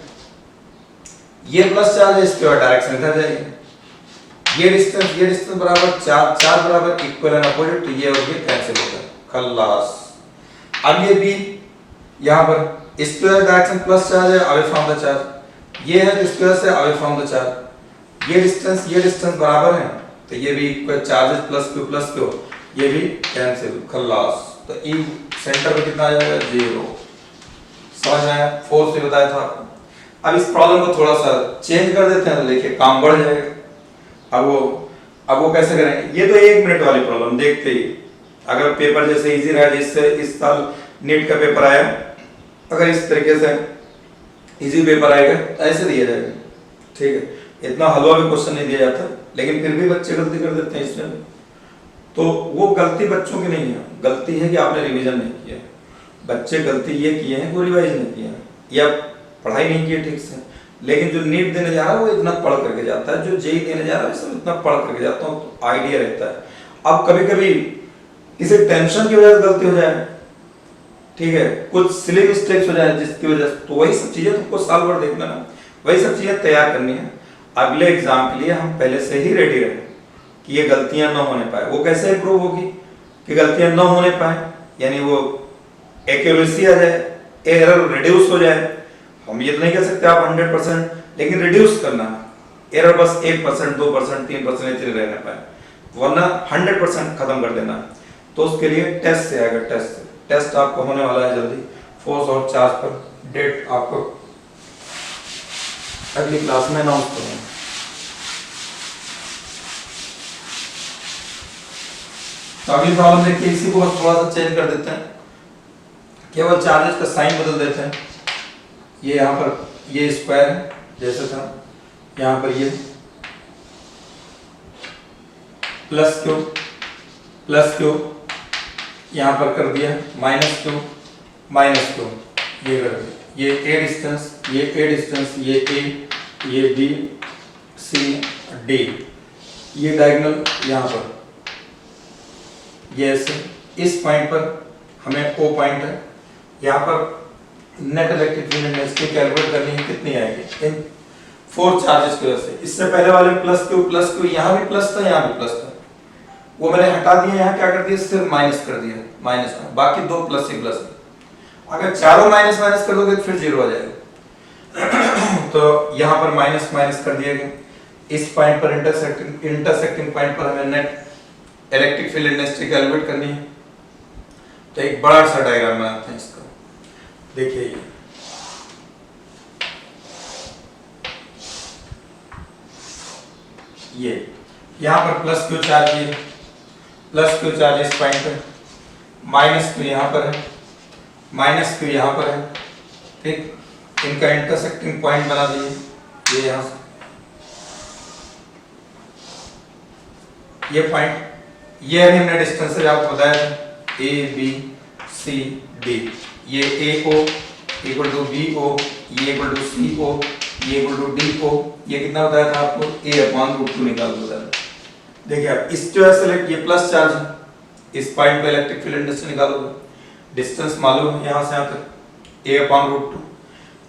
ये प्लस चार्ज है, इसकी ओर डायरेक्शन इधर जाएगी। ये डिस्टेंस बराबर 4 बराबर इक्वल एंड अपोजिट, तो ये और ये कैंसिल हो गया, खल्लास। अब ये B यहाँ पर इसकी वजह डायरेक्शन प्लस चार्ज है, अवे फ्रॉम द चार्ज, ये है इसकी वजह से अवे फ्रॉम द चार्ज। ये डिस्टेंस बराबर है, तो ये भी इक्वल, चार्जेस प्लस क्यू, ये भी कैंसिल, खल्लास। तो E सेंटर पे कितना आ जाएगा, 0। समझ में आया? 4 से बताया था आपको। अब इस प्रॉब्लम को थोड़ा सा चेंज कर देते हैं, तो देखिए काम बढ़ जाएगा। अब वो कैसे करेंगे, ये तो 1 मिनट वाली प्रॉब्लम देखते ही, अगर पेपर जैसे इजी रहा, जिससे इस साल नीट का पेपर आया, अगर इस तरीके से इजी पेपर आएगा तो ऐसे दिया जाएगा, ठीक है। इतना हलवा भी क्वेश्चन नहीं दिया जाता, लेकिन फिर भी बच्चे गलती कर देते हैं इसमें। तो वो गलती बच्चों की नहीं है, गलती है कि आपने रिवीजन नहीं किया। बच्चे गलती ये किए हैं, वो रिवाइज नहीं किया या पढ़ाई नहीं की ठीक से। लेकिन जो नीट देने जा रहा है वो इतना पढ़ करके जाता है, जो जेई देने जा रहा है सब इतना पढ़ करके जाता हूँ, तो आइडिया रहता है। अब कभी कभी किसी टेंशन की वजह से गलती हो जाए, ठीक है, कुछ सिली मिस्टेक्स हो जाए जिसकी वजह से, तो वही सब चीजें तुमको साल भर देखना ना, वही सब चीजें तैयार करनी है। अगले एग्जाम के लिए हम पहले से ही रेडी रहे कि ये गलतियां न होने पाए। वो कैसे इंप्रूव होगी कि गलतियां न होने पाए, यानी वो एक्यूरेसी आ जाए, एरर रिड्यूस हो जाए। हम ये नहीं कह सकते आप 100%, लेकिन रिड्यूस करना, एरर बस 1%, 2%, 3% इतने रहने पाए, वरना 100% खत्म कर देना। तो उसके लिए टेस्ट से आएगा, टेस्ट आपको होने वाला है जल्दी, फोर्स और चार्ज पर। डेट आपको अगली क्लास में अनाउंस करूंगा। तो अगली प्रॉब्लम देखिए, इसी को थोड़ा सा चेंज कर देते हैं, केवल चार्जेस का साइन बदल देते हैं। ये यहाँ पर ये स्क्वायर है जैसे था, यहाँ पर ये प्लस क्यू यहाँ पर कर दिया, माइनस क्यू ये कर दिया। ये ए डिस्टेंस, ये ए, ये बी सी डी, ये डायगोनल यहाँ पर, ये ऐसे इस पॉइंट पर हमें ओ पॉइंट है, यहाँ पर net electric field intensity calculate करनी है, कितनी आएगी इन 4 चार्जेस की वजह से। इससे पहले वाले प्लस क्यू, यहाँ भी प्लस था, यहाँ भी प्लस था, वो मैंने हटा दिया, यहाँ क्या कर दिया, सिर्फ माइनस कर दिया, माइनस में बाकी 2 प्लस ही प्लस। अगर चारों माइनस कर दोगे तो फिर 0 आ जाएगा। तो यहाँ पर माइनस कर दिया गया। इस पॉइंट पर इंटरसेक्टिंग पॉइंट पर हमें net electric field intensity calculate करनी है। तो एक बड़ा सा डायग्राम बनाते हैं इसका, देखिए ये यहाँ पर प्लस क्यू चार्ज इस पॉइंट पर, माइनस क्यू यहाँ पर है, माइनस क्यू यहाँ पर है, ठीक, इनका इंटरसेक्टिंग पॉइंट बना दिए, ये यहाँ से ये पॉइंट, ये अभी हमने डिस्टेंस से आपको बताया था, ए बी सी डी, ये A O equal to B O, ये इक्वल टू सी ओ, ये इक्वल टू डी ओ, ये कितना बताया था आपको, A/√2 निकाल दो। देखिए आप इसकी वजह से ये प्लस चार्ज है, इस पॉइंट पे इलेक्ट्रिक फील्ड इंडस्ट्री निकालोगे, डिस्टेंस मालूम है यहाँ से यहाँ तक a/√2,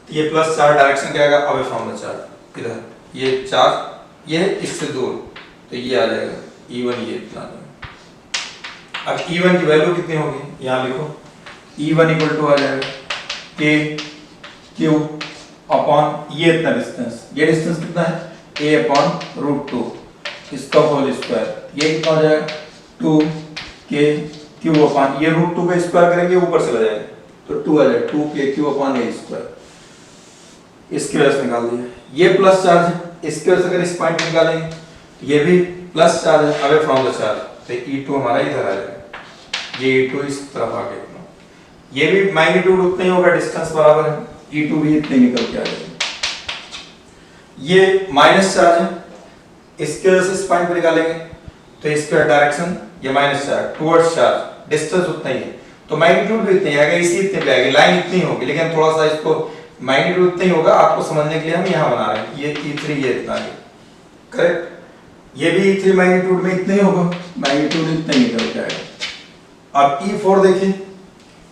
ये प्लस चार्ज डायरेक्शन क्या आएगा अवे फ्रॉम द चार्ज, इधर ये चार्ज ये इससे दूर, तो ये आ जाएगा E1 ये इतना आ जाएगा। अब E1 की वैल्यू कितनी होगी यहाँ लिखो, E1 इक्वल टू आ जाएगा KQ अपॉन ये इतना डिस्टेंस, ये डिस्टेंस कितना है a/√2 इसका होल स्क्वायर, ये कितना हो जाएगा 2KQ अपॉन ये √2 का स्क्वायर करेंगे ऊपर चला जाएगा तो 2 आ जाएगा 2KQ अपॉन a स्क्वायर, इसकी वजह से निकाल दिया। ये प्लस चार्ज है, इसकी वजह से अगर इस पॉइंट निकालेंगे तो ये भी प्लस चार्ज है अवे फ्रॉम द चार्ज, तो E2 हमारा इधर आ जाएगा, ये E2 इस तरफ आ गया, ये भी मैग्नीट्यूड उतना ही होगा, डिस्टेंस बराबर है, E2 भी इतने निकल के आ जाएगा। ये माइनस चार्ज है, इसके वजह से इस पॉइंट पे निकालेंगे तो इसका डायरेक्शन ये minus charge towards charge, distance उतना ही है तो मैग्नीट्यूड भी इतनी आएगा, इसी इतने पे आएगी, लाइन इतनी होगी, लेकिन थोड़ा सा इसको मैग्नीट्यूड इतना ही होगा, आपको समझने के लिए हम यहाँ बना रहे हैं, ये E3 ये इतना है करेक्ट, ये भी E3 मैग्नीट्यूड में इतना ही होगा, मैग्नीट्यूड इतना ही निकल के आएगा। अब E4 देखिए,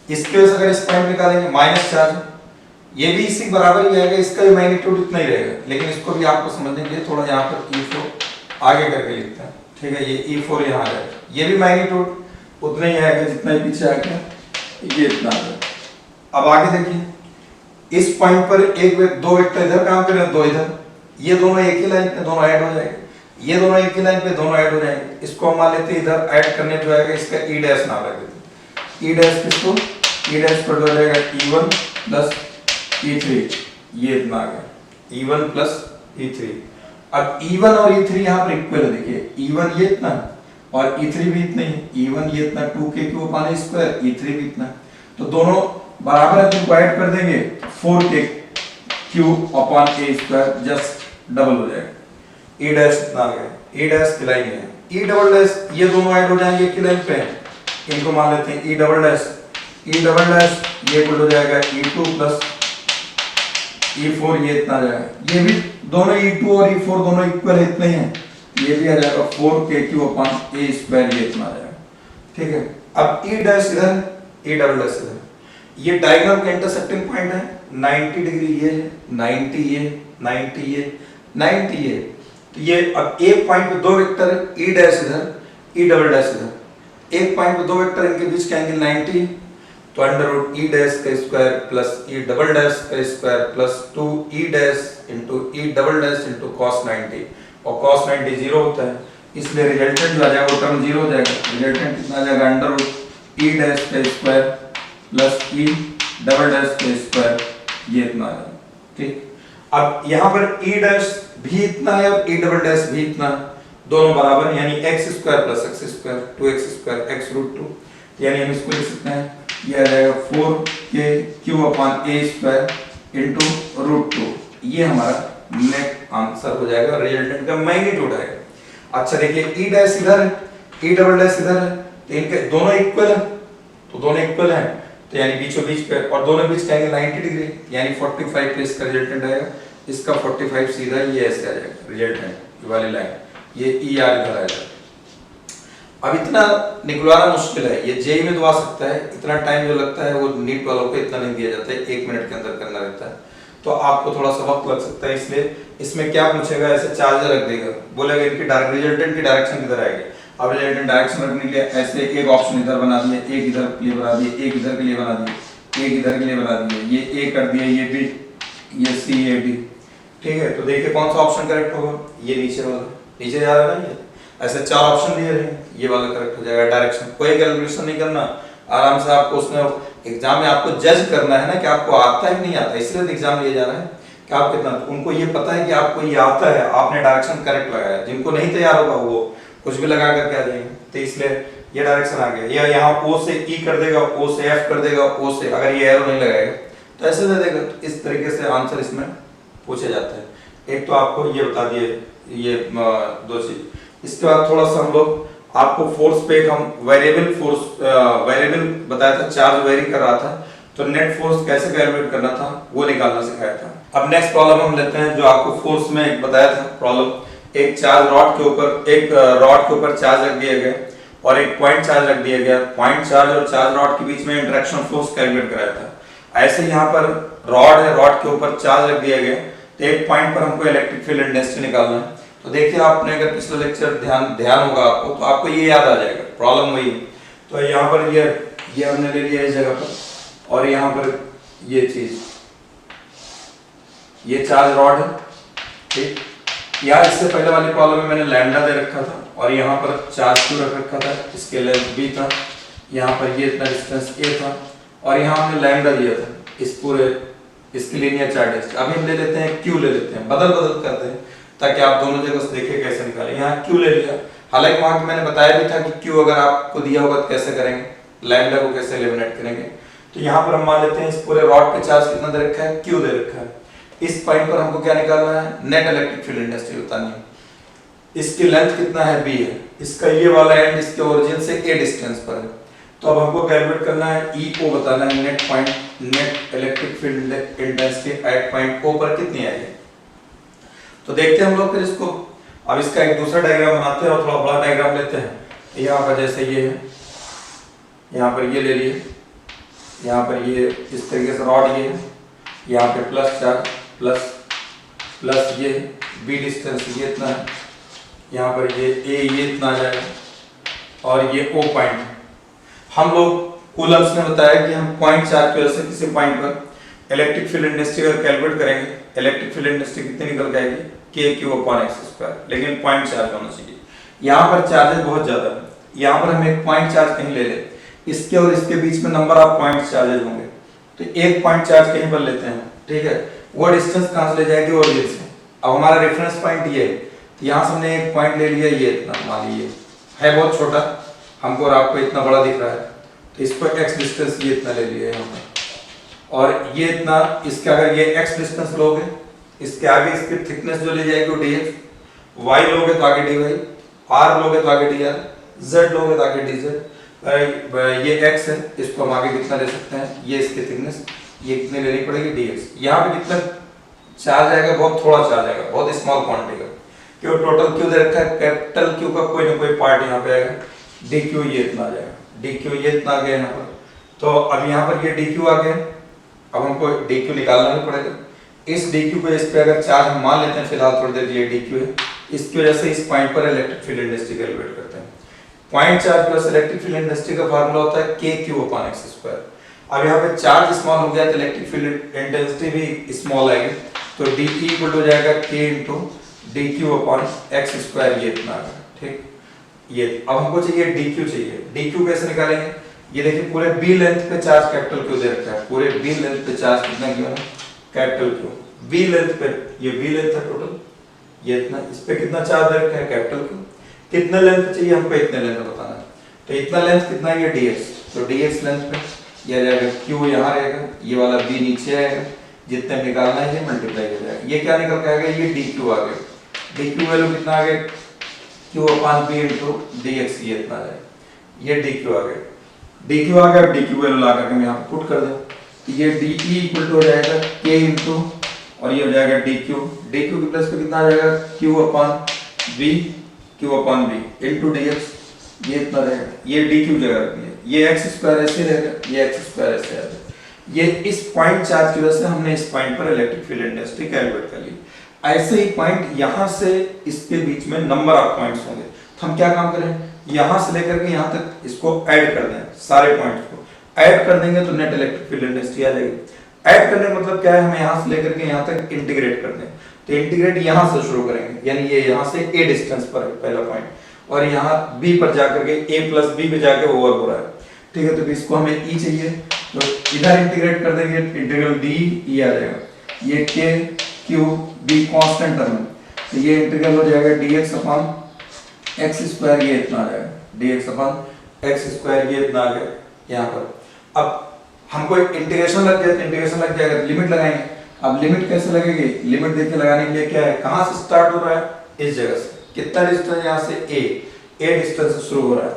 इसके वजह से अगर इस पॉइंट निकालेंगे माइनस चार्ज, ये भी इसी बराबर ही आएगा, इसका भी मैग्नीट्यूड इतना ही रहेगा, लेकिन इसको भी आपको समझने के लिए थोड़ा यहाँ पर E4 आगे करके लिखते हैं, ठीक है, ये E4 यहाँ आ जाएगा, ये भी मैग्नीट्यूड उतना ही आएगा जितना ही पीछे आ गया, ये इतना आ जाएगा। अब आगे देखिए, इस पॉइंट पर दो वेक्टर इधर काम करें, दो इधर, ये दोनों एक ही लाइन पे दोनों ऐड हो जाएंगे, ये दोनों एक ही लाइन पे दोनों ऐड हो जाएंगे, इसको हम मान लेते हैं इधर ऐड करने जो आएगा इसका E डैश नाम रख देते हैं, E डैश किसको E डैश पर हो जाएगा E1 प्लस E3, ये इतना आ गया E1 प्लस E3। अब E1 और E3 यहाँ पर इक्वल है, देखिए E1 ये इतना और E3 भी इतना ही, E1 ये इतना 2KQ upon a square, E3 भी इतना, तो दोनों बराबर है, इनको ऐड कर देंगे 4KQ upon a square just double हो जाएगा, E डैश इतना आ गया, E डैश की लाइन है, E डबल डैश ये दोनों ऐड हो जाएंगे एक ही लाइन पे, इनको मान लेते हैं E डबल डैश ये इक्वल हो जाएगा E2 प्लस E4 ये इतना आ जाएगा, ये भी दोनों E2 और E4 दोनों इक्वल है, इतने ही है, ये भी आ जाएगा 4KQ अपॉन a स्क्वायर, ये इतना आ जाएगा, ठीक है। अब E डैश इधर, E डबल डैश इधर, ये डायगोनल का इंटरसेक्टिंग पॉइंट है, 90 डिग्री ये है, 90 ये 90 ये 90 ये, तो ये अब एक पॉइंट पे दो वेक्टर है, E डैश इधर E डबल डैश इधर, एक पॉइंट पे दो वेक्टर, इनके बीच का एंगल 90, तो अंडर रूट E डैश का square plus E double dash का square plus 2E dash into E double dash into cos 90, और cos 90 जीरो होता है, इसलिए रिजल्टेंट जो आ जाएगा वो टर्म जीरो हो जाएगा, रिजल्टेंट कितना आ जाएगा अंडर रूट E डैश का square plus E double dash का स्क्वायर, ये इतना आ जाएगा, ठीक। अब यहाँ पर E डैश भी इतना है और E डबल डैश भी इतना, दोनों बराबर है, यानी x square plus x square 2x square x√2, यानी हम इसको लिख सकते हैं, ये आ जाएगा 4KQ upon a square into √2, ये हमारा नेट आंसर हो जाएगा, रिजल्टेंट का मैग्नीट्यूड आएगा। अच्छा देखिए, E डैश इधर है, E डबल डैश इधर है, तो इनके दोनों इक्वल है, तो दोनों इक्वल हैं, तो यानी बीचों बीच पे, और दोनों बीच का एंगल 90 डिग्री, यानी 45 पे इसका रिजल्टेंट आएगा, इसका 45 सीधा ये ऐसे आ जाएगा रिजल्टेंट, ये वाली लाइन, ये E R इधर आ जाएगा। अब इतना निकलवाना मुश्किल है, ये जेई में तो आ सकता है, इतना टाइम जो लगता है वो नीट वालों को इतना नहीं दिया जाता है, 1 मिनट के अंदर करना रहता है, तो आपको थोड़ा सा वक्त लग सकता है, इसलिए इसमें क्या पूछेगा, ऐसे चार्जर रख देगा, बोलेगा इनकी रिजल्टेंट की डायरेक्शन किधर आएगी, अब रिजल्टेंट डायरेक्शन रखने के लिए ऐसे एक ऑप्शन इधर बना दिए, एक इधर के लिए बना दिए, एक इधर के लिए बना दिए, एक इधर के लिए बना दिए, ये A कर दिया, ये B, ये C, ये D, ठीक है। तो देखिए कौन सा ऑप्शन करेक्ट होगा, ये नीचे वाला, नीचे जा रहा है ना, ये ऐसे 4 ऑप्शन दिए रहे, ये वाला करेक्ट हो जाएगा। डायरेक्शन कोई कैलकुलेशन नहीं करना, आराम से आपको उसमें एग्जाम में आपको जज करना है ना कि आपको आता है कि नहीं आता, इसलिए एग्जाम लिया जा रहा है कि आप कितना, उनको ये पता है कि आपको ये आता है, आपने डायरेक्शन करेक्ट लगाया, जिनको नहीं तैयार होगा वो कुछ भी लगा करके आ जाएंगे, तो इसलिए ये डायरेक्शन आ गया, या यहाँ O से E कर देगा, O से F कर देगा, O से, अगर ये एरो नहीं लगाएगा तो ऐसे दे देगा, तो इस तरीके से आंसर इसमें पूछे जाते हैं। एक तो आपको ये बता दिए, ये 2 चीज। इसके बाद थोड़ा सा हम लोग आपको फोर्स पे हम वेरिएबल बताया था, चार्ज वेरी कर रहा था, तो नेट फोर्स कैसे कैलकुलेट करना था वो निकालना सिखाया था। अब नेक्स्ट प्रॉब्लम हम लेते हैं, जो आपको फोर्स में बताया था प्रॉब्लम, एक चार्ज रॉड के ऊपर, एक रॉड के ऊपर चार्ज रख दिया गया और एक पॉइंट चार्ज रख दिया गया, पॉइंट चार्ज और चार्ज रॉड के बीच में इंटरेक्शन फोर्स कैलकुलेट कराया था। ऐसे यहाँ पर रॉड है, रॉड के ऊपर चार्ज रख दिया गया, तो एक पॉइंट पर हमको इलेक्ट्रिक फील्ड इंटेंसिटी निकालना है। तो देखिए आपने अगर पिछला लेक्चर ध्यान होगा आपको, तो आपको ये याद आ जाएगा, प्रॉब्लम वही है। तो यहाँ पर ये हमने ले लिया इस जगह पर, और यहाँ पर ये चीज, ये चार्ज रॉड है, ठीक। यार इससे पहले वाली प्रॉब्लम में मैंने लैम्डा दे रखा था और यहाँ पर चार्ज क्यू रख रखा था, इसके लेंथ बी था, यहाँ पर ये इतना डिस्टेंस ए था, और यहाँ हमने लैम्डा दिया था इस पूरे इसकी लीनियर चार्ज। अभी हम ले लेते हैं क्यू, ले लेते हैं, बदल बदल करते हैं ताकि आप दोनों जगह से देखें कैसे निकालें। यहाँ क्यू ले लिया, हालांकि वहां मैंने बताया भी था कि क्यू अगर आपको दिया होगा तो कैसे करेंगे, लैम्डा को कैसे एलिमिनेट करेंगे। तो यहाँ पर हम मान लेते हैं इस पूरे रॉड पे चार्ज कितना दे रखा है, क्यू दे रखा है। इस पॉइंट पर हमको क्या निकालना है, नेट इलेक्ट्रिक फील्ड इंटेंसिटी बतानी है। इसकी लेंथ कितना है, बी है, इसका ये वाला एंड इसके ओरिजिन से ए डिस्टेंस पर है। तो अब हमको कैलकुलेट करना है ई को बताना है, net electric field intensity at point O पर कितनी आएगी। तो देखते हैं हम लोग फिर इसको। अब इसका एक दूसरा डायग्राम बनाते हैं और थोड़ा बड़ा डायग्राम लेते हैं। यहाँ पर जैसे ये है, यहाँ पर ये ले लिए, यहाँ पर ये इस तरीके से रॉड ये है, यहाँ पे प्लस चार्ज प्लस ये बी डिस्टेंस ये इतना है, यहाँ पर ये ए ये इतना आ जाएगा, और ये ओ पॉइंट। हम लोग कूलम्स ने बताया कि हम पॉइंट चार्ज की वजह से किसी पॉइंट पर इलेक्ट्रिक फील्ड इंटेंसिटी अगर कैलकुलेट करेंगे, इलेक्ट्रिक फील्ड इंटेंसिटी कितनी निकल के आएगी, के क्यू अपॉन एक्स स्क्वायर, लेकिन पॉइंट चार्ज होना चाहिए। यहाँ पर चार्जेस बहुत ज्यादा है, यहाँ पर हम एक पॉइंट चार्ज कहीं ले ले, इसके और इसके बीच में नंबर ऑफ पॉइंट चार्जेस होंगे, तो एक पॉइंट चार्ज कहीं पर लेते हैं, ठीक है। वो डिस्टेंस कहां से ले जाएगी, ओरिजिन से। अब हमारा रेफरेंस पॉइंट ये है, तो यहाँ से हमने एक पॉइंट ले लिया, ये इतना मान लीजिए है बहुत छोटा हमको, और आपको इतना बड़ा दिख रहा है, तो इसको x डिस्टेंस ये इतना ले लिया यहाँ पर, और ये इतना, इसके अगर ये x डिस्टेंस लोगे, इसके आगे इसकी थिकनेस जो ले जाएगी वो dx, y लोगे तो आगे dy, r लोगे तो आगे dr, z लोगे तो आगे dz, ये x है, इसको हम आगे कितना ले सकते हैं, ये इसकी थिकनेस, ये कितनी लेनी पड़ेगी dx। यहाँ पे कितना चार्ज आएगा, बहुत थोड़ा चार्ज आएगा, बहुत स्मॉल क्वांटिटी का, क्यों टोटल क्यू दे रखा है, कैपिटल क्यू का कोई ना कोई पार्ट यहाँ पे आएगा, dq ये इतना आ जाएगा, dq ये इतना आ गया यहाँ पर। तो अब यहाँ पर ये dq आ गया, अब हमको dq निकालना भी पड़ेगा। इस dq पे इस पे अगर चार्ज हम मान लेते हैं फिलहाल थोड़ी देर ये dq है, इसकी वजह से इस पॉइंट पर इलेक्ट्रिक फील्ड इंटेंसिटी कैलकुलेट करते हैं। Point charge plus electric field intensity का फार्मूला होता है kq अपॉन x स्क्वायर। अब यहाँ पे चार्ज स्मॉल हो गया तो इलेक्ट्रिक फील्ड इंटेंसिटी भी स्मॉल आएगी, तो dt इक्वल हो जाएगा k into dq upon x square, ये इतना आएगा, ठीक। ये अब हमको चाहिए dq चाहिए, dq कैसे निकालेंगे, ये देखिए पूरे b लेंथ पे चार्ज कैपिटल क्यू दे रखा है, पूरे b लेंथ पे चार्ज कितना क्यू है, कैपिटल क्यू। b लेंथ पे, ये b लेंथ है टोटल, ये इतना, इस पे कितना चार्ज दे रखा है, कैपिटल क्यू। कितना लेंथ चाहिए हमको, इतने लेंथ बताना है, तो इतना लेंथ कितना है, ये dx, तो dx लेंथ पे ये आ जाएगा, q यहाँ रहेगा, ये वाला b नीचे आएगा, जितने निकालना है ये मल्टीप्लाई हो जाएगा, ये क्या निकल के आएगा, ये dq आ गया, dq वैल्यू कितना आ गया, q upon b into dx, ये इतना आ जाएगा, ये dq आ गया, dq आ गया। dq वैल्यू ला करके हम यहाँ पे पुट कर दें, तो ये de इक्वल टू हो जाएगा k इनटू, और ये हो जाएगा dq, dq के प्लस पे कितना आ जाएगा, q upon b into dx, ये इतना रहेगा, ये dq जगह रख दिया, ये x स्क्वायर ऐसे रहेगा, ये x स्क्वायर ऐसे आ जाएगा। ये इस पॉइंट चार्ज की वजह से हमने इस पॉइंट पर इलेक्ट्रिक फील्ड इंटेंसिटी कैलकुलेट कर ली। ऐसे ही पॉइंट यहाँ से इसके बीच में नंबर ऑफ पॉइंट्स होंगे, तो हम क्या काम करें, यहाँ से लेकर के यहाँ तक इसको ऐड कर दें, सारे पॉइंट्स को ऐड कर देंगे तो नेट इलेक्ट्रिक फील्ड इंटेंसिटी आ जाएगी। ऐड करने का मतलब क्या है, हमें यहाँ से लेकर के यहाँ तक इंटीग्रेट कर दें, तो इंटीग्रेट यहाँ से शुरू करेंगे, यानी ये यहाँ से a डिस्टेंस पर है पहला पॉइंट, और यहाँ b पर जाकर के a प्लस b पे जाके ओवर हो रहा है, ठीक है। तो इसको हमें e चाहिए, तो इधर इंटीग्रेट कर देंगे, इंटीग्रल d e आ जाएगा, ये k q b constant term है, तो ये इंटीग्रल हो जाएगा dx अपॉन x स्क्वायर, ये इतना आ जाएगा, dx अपॉन x स्क्वायर, ये इतना आ गया यहाँ पर। अब हमको इंटीग्रेशन लग गया, तो इंटीग्रेशन लग जाएगा, लिमिट लगाएंगे। अब लिमिट कैसे लगेगी, लिमिट देखिए लगाने के लिए क्या है, कहाँ से स्टार्ट हो रहा है, इस जगह से, कितना डिस्टेंस यहाँ से a डिस्टेंस से शुरू हो रहा है,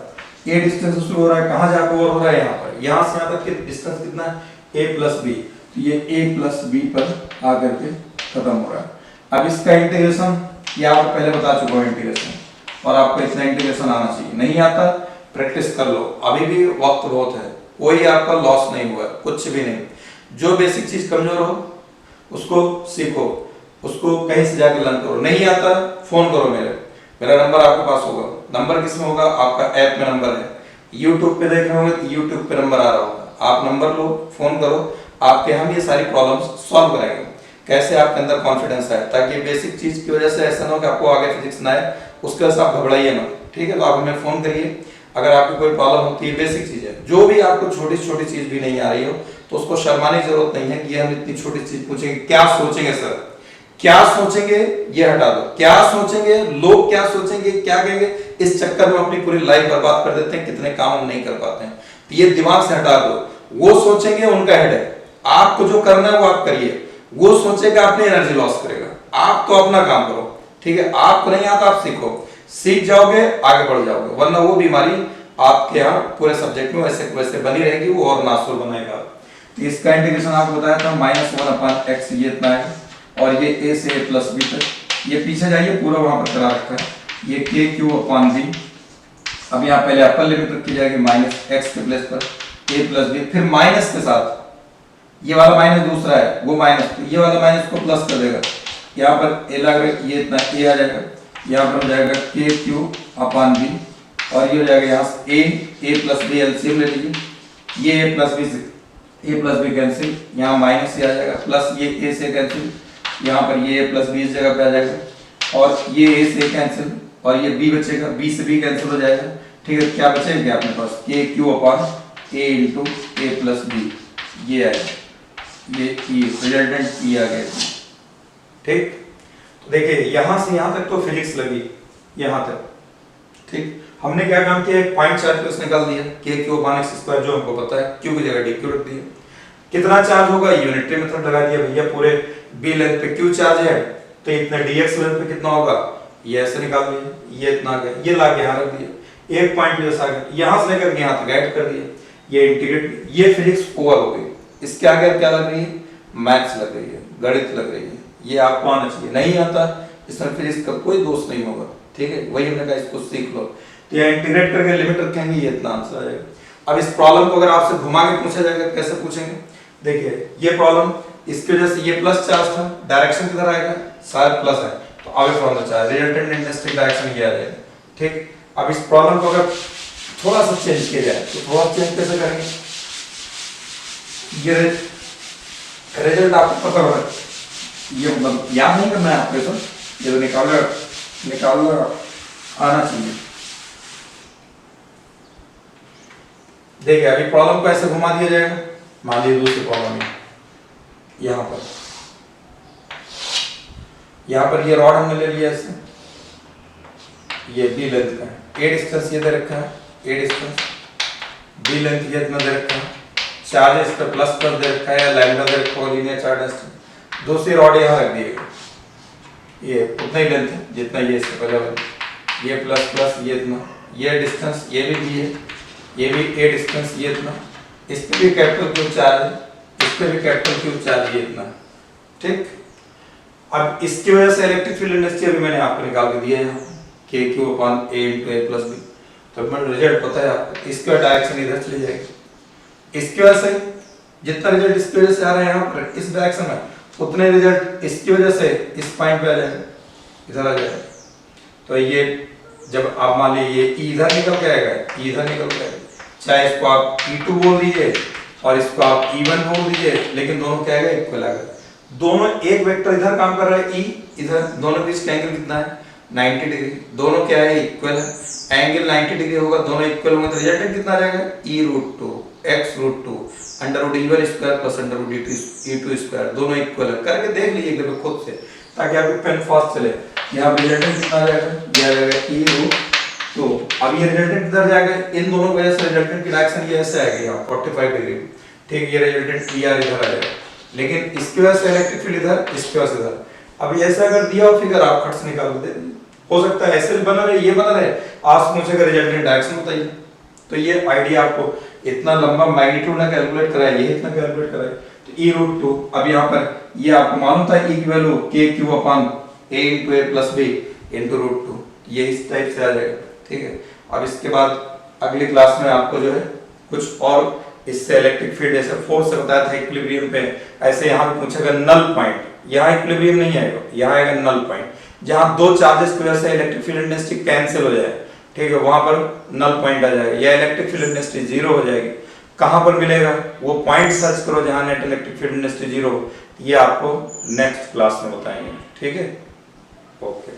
a डिस्टेंस से शुरू हो रहा है, कहाँ जाकर ओवर हो रहा है, यहाँ पर, यहाँ से यहाँ तक डिस्टेंस कितना है, a प्लस b, तो ये a प्लस b पर आकर के खत्म हो रहा है। अब इसका इंटीग्रेशन ये आपको पहले बता चुका हूँ इंटीग्रेशन, और आपको इतना इंटीग्रेशन आना चाहिए, नहीं आता प्रैक्टिस कर लो, अभी भी वक्त बहुत है, कोई आपका लॉस नहीं हुआ, कुछ भी नहीं। जो बेसिक चीज कमजोर हो उसको सीखो, उसको कहीं से जाकर लर्न करो। नहीं आता फोन करो मेरा नंबर आपके पास होगा। नंबर किसमें होगा? आपका ऐप में नंबर है। यूट्यूब पे देख रहे होंगे तो यूट्यूब पे नंबर आ रहा होगा, आप नंबर लो, फोन करो, आपके हम ये सारी प्रॉब्लम्स सॉल्व कराएंगे। कैसे आपके अंदर कॉन्फिडेंस आए, ताकि बेसिक चीज की वजह से ऐसा ना हो कि आपको आगे फिजिक्स ना आए, उसके वजह से आप घबराइए ना, ठीक है। तो आप हमें फोन करिए अगर आपको कोई प्रॉब्लम होती है। बेसिक चीज है, जो भी आपको छोटी छोटी चीज भी नहीं आ रही हो तो उसको शर्माने की जरूरत नहीं है कि हम इतनी छोटी चीज पूछेंगे, क्या सोचेंगे सर, क्या सोचेंगे, ये हटा दो। क्या सोचेंगे, लोग क्या सोचेंगे, क्या कहेंगे, इस चक्कर में अपनी पूरी लाइफ बर्बाद कर देते हैं, कितने काम हम नहीं कर पाते हैं। तो ये दिमाग से हटा दो। वो सोचेंगे उनका हेड है, आपको जो करना है वो आप करिए। वो सोचेगा अपनी एनर्जी लॉस करेगा, आप तो अपना काम करो, ठीक है। आपको नहीं आता आप सीखो, सीख जाओगे आगे बढ़ जाओगे, वरना वो बीमारी आपके यहाँ पूरे सब्जेक्ट में वैसे वैसे बनी रहेगी, वो और नासुर बनाएगा। तो इसका इंटीग्रेशन आपको बताया था -1/x, ये इतना है, और ये a से a प्लस बी तक, ये पीछे जाइए पूरा वहां पर करा रखा है, ये k/b। अब यहाँ पहले अपर लिमिट रखी जाएगी -x के प्लेस पर a प्लस बी, फिर माइनस के साथ, ये वाला माइनस दूसरा है वो माइनस, ये वाला माइनस को प्लस कर देगा, यहाँ पर a लगा, ये इतना a आ जाएगा, यहाँ पर हो जाएगा k/b, और ये हो जाएगा यहाँ से a प्लस बी, एलसीएम ले लीजिए, ये a प्लस बी कैंसिल, यहाँ माइनस से आ जाएगा, प्लस ये a से कैंसिल, यहाँ पर ये a प्लस बी इस जगह पे आ जाएगा, और ये a से कैंसिल, और ये b बचेगा, b से b कैंसिल हो जाएगा, ठीक है। क्या बचेगा अपने पास, k/a into a plus B, ये आएगा, ये रिजल्टेंट e आ गया, ठीक। तो देखिए यहां से यहां तक तो फिजिक्स लगी, यहां तक, ठीक। हमने क्या काम किया, एक पॉइंट चार्ज पे उसने निकाल दिया k/x², जो हमको पता है, q की जगह dq रख दिया। कितना चार्ज होगा, यूनिटरी मेथड लगा दिया, भैया पूरे b लेंथ पे q चार्ज है तो इतना dx लेंथ पे कितना होगा, ये ऐसे निकाल दिया, ये इतना आ गया, ये ला के यहां रख दिया, एक पॉइंट जैसा आ गया, यहां से लेकर यहां तक ऐड कर दिया, ये इंटीग्रेट, ये फिजिक्स ओवर हो गई। इसके आगे क्या लग रही है, मैथ्स लग रही है, गणित लग रही है, ये आपको आना चाहिए। नहीं आता इसमें फिजिक्स का कोई दोष नहीं होगा, ठीक है। वही हमने कहा इसको सीख लो। तो ये इंटीग्रेट करके लिमिट रखेंगे, ये इतना आंसर आ जाएगा। अब इस प्रॉब्लम को अगर आपसे घुमा के पूछा जाएगा कैसे पूछेंगे, देखिए ये प्रॉब्लम, इसकी वजह से ये प्लस चार्ज था, डायरेक्शन किधर आएगा, शायद प्लस है, तो away from the charge, resultant industry direction ये आ जाएगा, ठीक। अब इस प्रॉब्लम को अगर थोड़ा सा चेंज किया जाए तो थोड़ा चेंज कैसे करेंगे, ये रिजल्ट आपको पता होगा, ये मतलब याद नहीं करना है आपको, तो ये तो निकालना आना चाहिए। देखिए अभी प्रॉब्लम को ऐसे घुमा दिया जाएगा, मान लीजिए दूसरी प्रॉब्लम है, यहाँ पर ये रॉड हमने ले लिया ऐसे, ये बी लेंथ का है, ए डिस्टेंस ये दे रखा है, ए डिस्टेंस, बी लेंथ ये इतना दे रखा है, चार्ज इस पे प्लस प्लस दे रखा है, या लैम्डा दे रखा है, लीनियर चार्ज डिस्टेंस। दूसरी रॉड यहाँ रख दिएगा, ये उतना ही लेंथ है जितना ये इससे पहले वाला, ये प्लस प्लस ये इतना, ये डिस्टेंस ये भी बी है, ये भी ए डिस्टेंस ये इतना, इस पे भी कैपिटल क्यू चार्ज है, इस पे भी कैपिटल क्यू चार्ज ये इतना, ठीक। अब इसकी वजह से इलेक्ट्रिक फील्ड इंडस्ट्री अभी मैंने आपको निकाल के दिया है, k/a into a plus b। तो मैंने रिजल्ट पता है आपको, इसका डायरेक्शन इधर चली जाएगी, इसकी वजह से जितना रिजल्ट इसकी वजह से आ रहा है यहाँ पर इस डायरेक्शन में, उतने रिजल्ट इसकी वजह से इस पॉइंट पे आ जाएगा, इधर आ जाएगा। तो ये जब आप मान लीजिए ये e इधर निकल के आएगा, e इधर निकल के आएगा, चाहे इसको आप e2 बोल दीजिए और इसको आप e1 बोल दीजिए, लेकिन दोनों क्या आएगा, इक्वल आएगा। दोनों एक वेक्टर इधर काम कर रहा है, e इधर, दोनों के बीच का एंगल कितना है, 90 डिग्री, दोनों क्या है, इक्वल है। एंगल 90 डिग्री होगा, दोनों इक्वल होंगे, तो रिजल्टेंट कितना आ जाएगा, e√2 x√2 √e1² plus √e2², दोनों इक्वल है। करके देख लीजिए एक दफे खुद से, ताकि आपकी पेन फास्ट चले। यहाँ पे रिजल्टेंट कितना आ जाएगा, ये आ जाएगा e√2। अब ये रिजल्टेंट इधर जाएगा, इन दोनों वजह से रिजल्टेंट की डायरेक्शन ये ऐसे आएगी यहाँ 45 डिग्री, ठीक। ये रिजल्टेंट e r इधर आ जाएगा, लेकिन इसकी वजह से इलेक्ट्रिक फील्ड इधर, इसकी वजह से इधर। अब ऐसा अगर दिया हो फिगर, आप खट से निकाल दे, हो सकता है ऐसे भी बना रहे, ये बना रहे, आज पूछेगा रिजल्टेंट डायरेक्शन बताइए। तो ये आइडिया आपको इतना लंबा मैग्नीट्यूड ना कैलकुलेट कराए, ये इतना कैलकुलेट कराए, तो e√2। अब यहाँ पर ये आपको मालूम था e की value k/a into a plus b into √2, ये इस टाइप से आ जाएगा, ठीक है। अब इसके बाद अगली क्लास में आपको जो है कुछ और इससे इलेक्ट्रिक फील्ड जैसे फोर्स से बताया था इक्विलिब्रियम पे, ऐसे यहाँ पे पूछेगा नल पॉइंट, यहाँ इक्विलिब्रियम नहीं आएगा, यहाँ आएगा नल पॉइंट, जहाँ दो चार्जेस की वजह से इलेक्ट्रिक फील्ड इंटेंसिटी कैंसिल हो जाए, ठीक है, वहां पर नल पॉइंट आ जाएगा, या इलेक्ट्रिक फील्ड इंटेंसिटी जीरो हो जाएगी। कहां पर मिलेगा वो पॉइंट सर्च करो जहां net electric field intensity zero, ये आपको नेक्स्ट क्लास में बताएंगे, ठीक है, ओके।